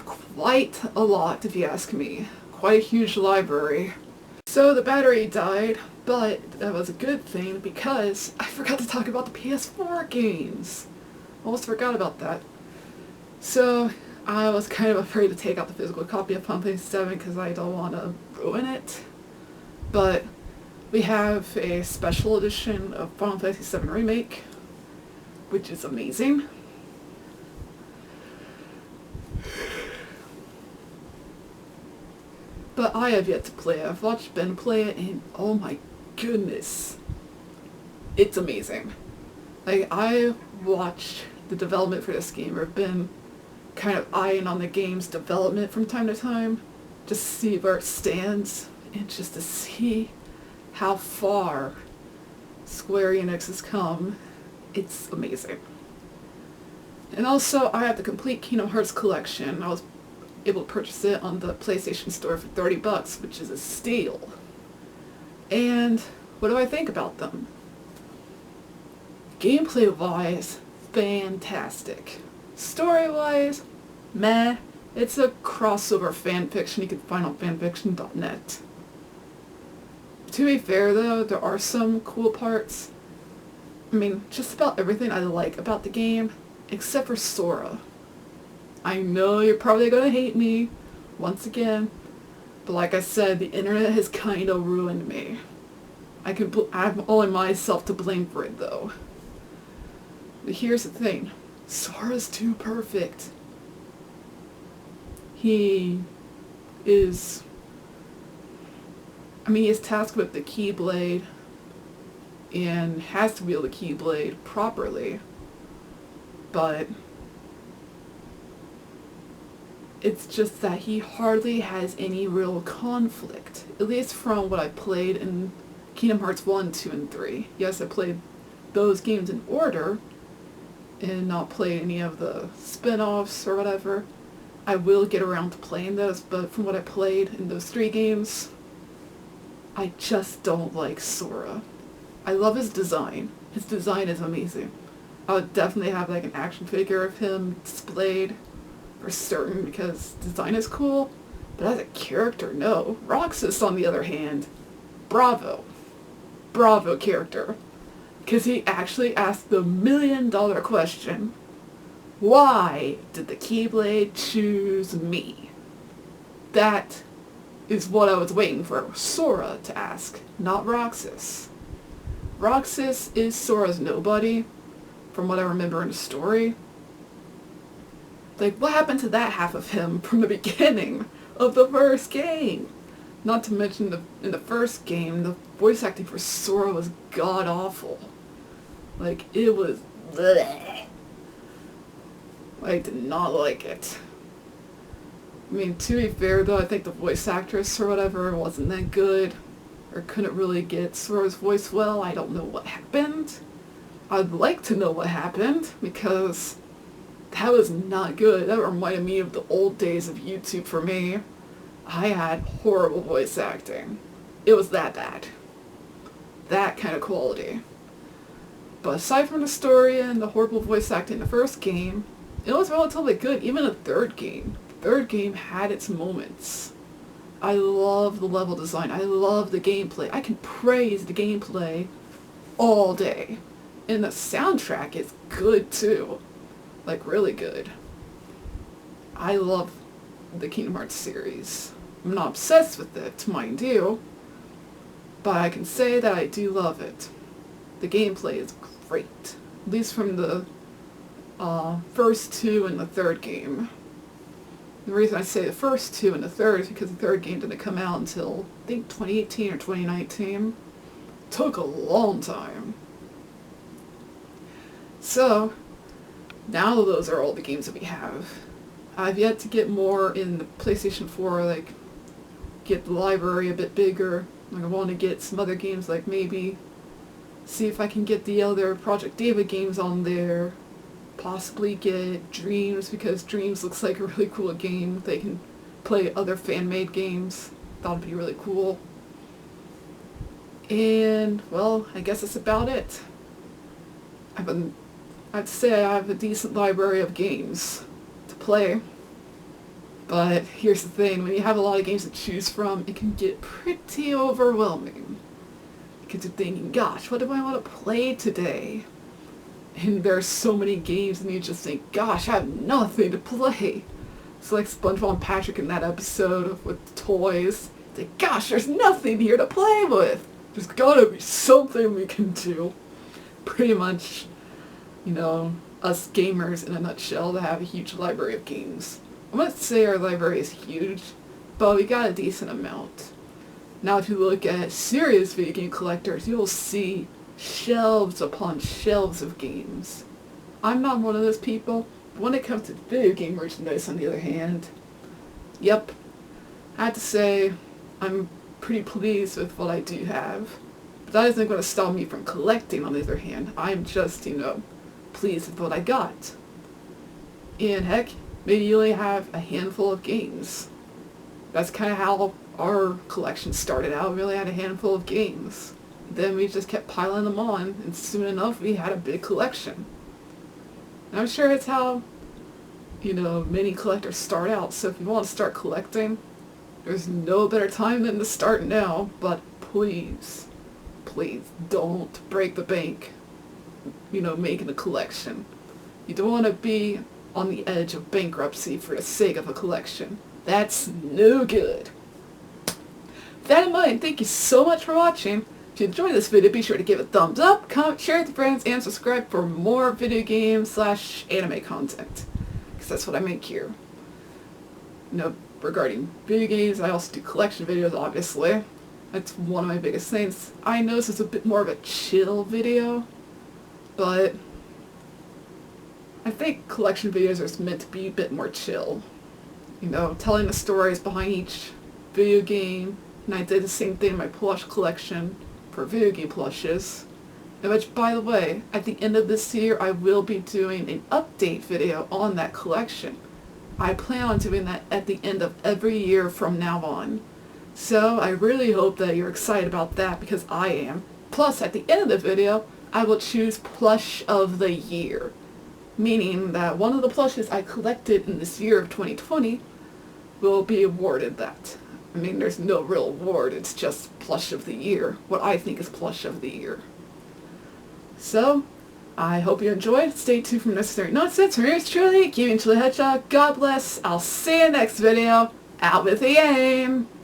Quite a lot, if you ask me. Quite a huge library. So the battery died, but that was a good thing because I forgot to talk about the PS4 games. Almost forgot about that. So I was kind of afraid to take out the physical copy of Final Fantasy 7 because I don't want to ruin it. But we have a special edition of Final Fantasy 7 Remake, which is amazing. But I have yet to play it. I've watched Ben play it and oh my goodness. It's amazing. Like, I watched the development for this game, or been kind of eyeing on the game's development from time to time, just to see where it stands, and just to see how far Square Enix has come. It's amazing. And also, I have the complete Kingdom Hearts collection. I was able to purchase it on the PlayStation Store for $30, which is a steal. And what do I think about them? Gameplay-wise, fantastic. Story-wise, meh. It's a crossover fanfiction you can find on fanfiction.net. To be fair though, there are some cool parts. I mean, just about everything I like about the game, except for Sora. I know you're probably gonna hate me, once again, but like I said, the internet has kind of ruined me. I'm only myself to blame for it though. But here's the thing, Sora's too perfect. He is, he's tasked with the Keyblade, and has to wield the Keyblade properly, but it's just that he hardly has any real conflict, at least from what I played in Kingdom Hearts 1, 2, and 3. Yes, I played those games in order, and not play any of the spin-offs or whatever. I will get around to playing those, but from what I played in those 3 games, I just don't like Sora. I love his design. His design is amazing. I would definitely have like an action figure of him displayed for certain because design is cool, but as a character, no. Roxas, on the other hand, bravo. Bravo character. Because he actually asked the $1,000,000 question. Why did the Keyblade choose me? That is what I was waiting for Sora to ask, not Roxas. Roxas is Sora's nobody, from what I remember in the story. Like, what happened to that half of him from the beginning of the first game? Not to mention, in the first game, the voice acting for Sora was god-awful. Like, it was bleh. I did not like it. I mean, to be fair though, I think the voice actress or whatever wasn't that good, or couldn't really get Sora's voice well. I don't know what happened. I'd like to know what happened, because that was not good. That reminded me of the old days of YouTube for me. I had horrible voice acting. It was that bad. That kind of quality. But aside from the story and the horrible voice acting in the first game, it was relatively good, even the third game. The third game had its moments. I love the level design. I love the gameplay. I can praise the gameplay all day. And the soundtrack is good too. Like, really good. I love the Kingdom Hearts series. I'm not obsessed with it, mind you, but I can say that I do love it. The gameplay is great. At least from the first two and the third game. The reason I say the first two and the third is because the third game didn't come out until, I think, 2018 or 2019. It took a long time. So, now those are all the games that we have. I've yet to get more in the PlayStation 4, like, get the library a bit bigger. Like, I want to get some other games, like maybe see if I can get the other Project Diva games on there. Possibly get Dreams, because Dreams looks like a really cool game. They can play other fan-made games. That would be really cool. And, well, I guess that's about it. I'd say I have a decent library of games to play. But here's the thing, when you have a lot of games to choose from, it can get pretty overwhelming. Because you're thinking, gosh, what do I want to play today? And there's so many games and you just think, gosh, I have nothing to play. It's like SpongeBob and Patrick in that episode with toys. It's like, gosh, there's nothing here to play with. There's gotta be something we can do. Pretty much, you know, us gamers in a nutshell to have a huge library of games. I'm not say our library is huge, but we got a decent amount. Now if you look at serious video game collectors, you'll see shelves upon shelves of games. I'm not one of those people. But when it comes to video game merchandise, on the other hand, yep, I have to say I'm pretty pleased with what I do have. But that isn't going to stop me from collecting, on the other hand. I'm just, you know, pleased with what I got. And heck, maybe you only have a handful of games. That's kind of how our collection started out. We only had a handful of games. Then we just kept piling them on, and soon enough we had a big collection. And I'm sure it's how, you know, many collectors start out. So if you want to start collecting, there's no better time than to start now. But please, please don't break the bank, you know, making a collection. You don't want to be on the edge of bankruptcy for the sake of a collection. That's no good. With that in mind, thank you so much for watching. If you enjoyed this video, be sure to give it a thumbs up, comment, share it with friends, and subscribe for more video game / anime content. Because that's what I make here. You know, regarding video games, I also do collection videos, obviously. That's one of my biggest things. I know this is a bit more of a chill video, but I think collection videos are meant to be a bit more chill. You know, telling the stories behind each video game. And I did the same thing in my plush collection for video game plushes. Which, by the way, at the end of this year, I will be doing an update video on that collection. I plan on doing that at the end of every year from now on. So I really hope that you're excited about that, because I am. Plus, at the end of the video, I will choose Plush of the Year, meaning that one of the plushes I collected in this year of 2020 will be awarded that. I mean, there's no real award, it's just Plush of the Year, what I think is Plush of the Year. So, I hope you enjoyed. Stay tuned for necessary nonsense. From yours truly, GamingChiliHedgehog. God bless. I'll see you next video. Out with the aim!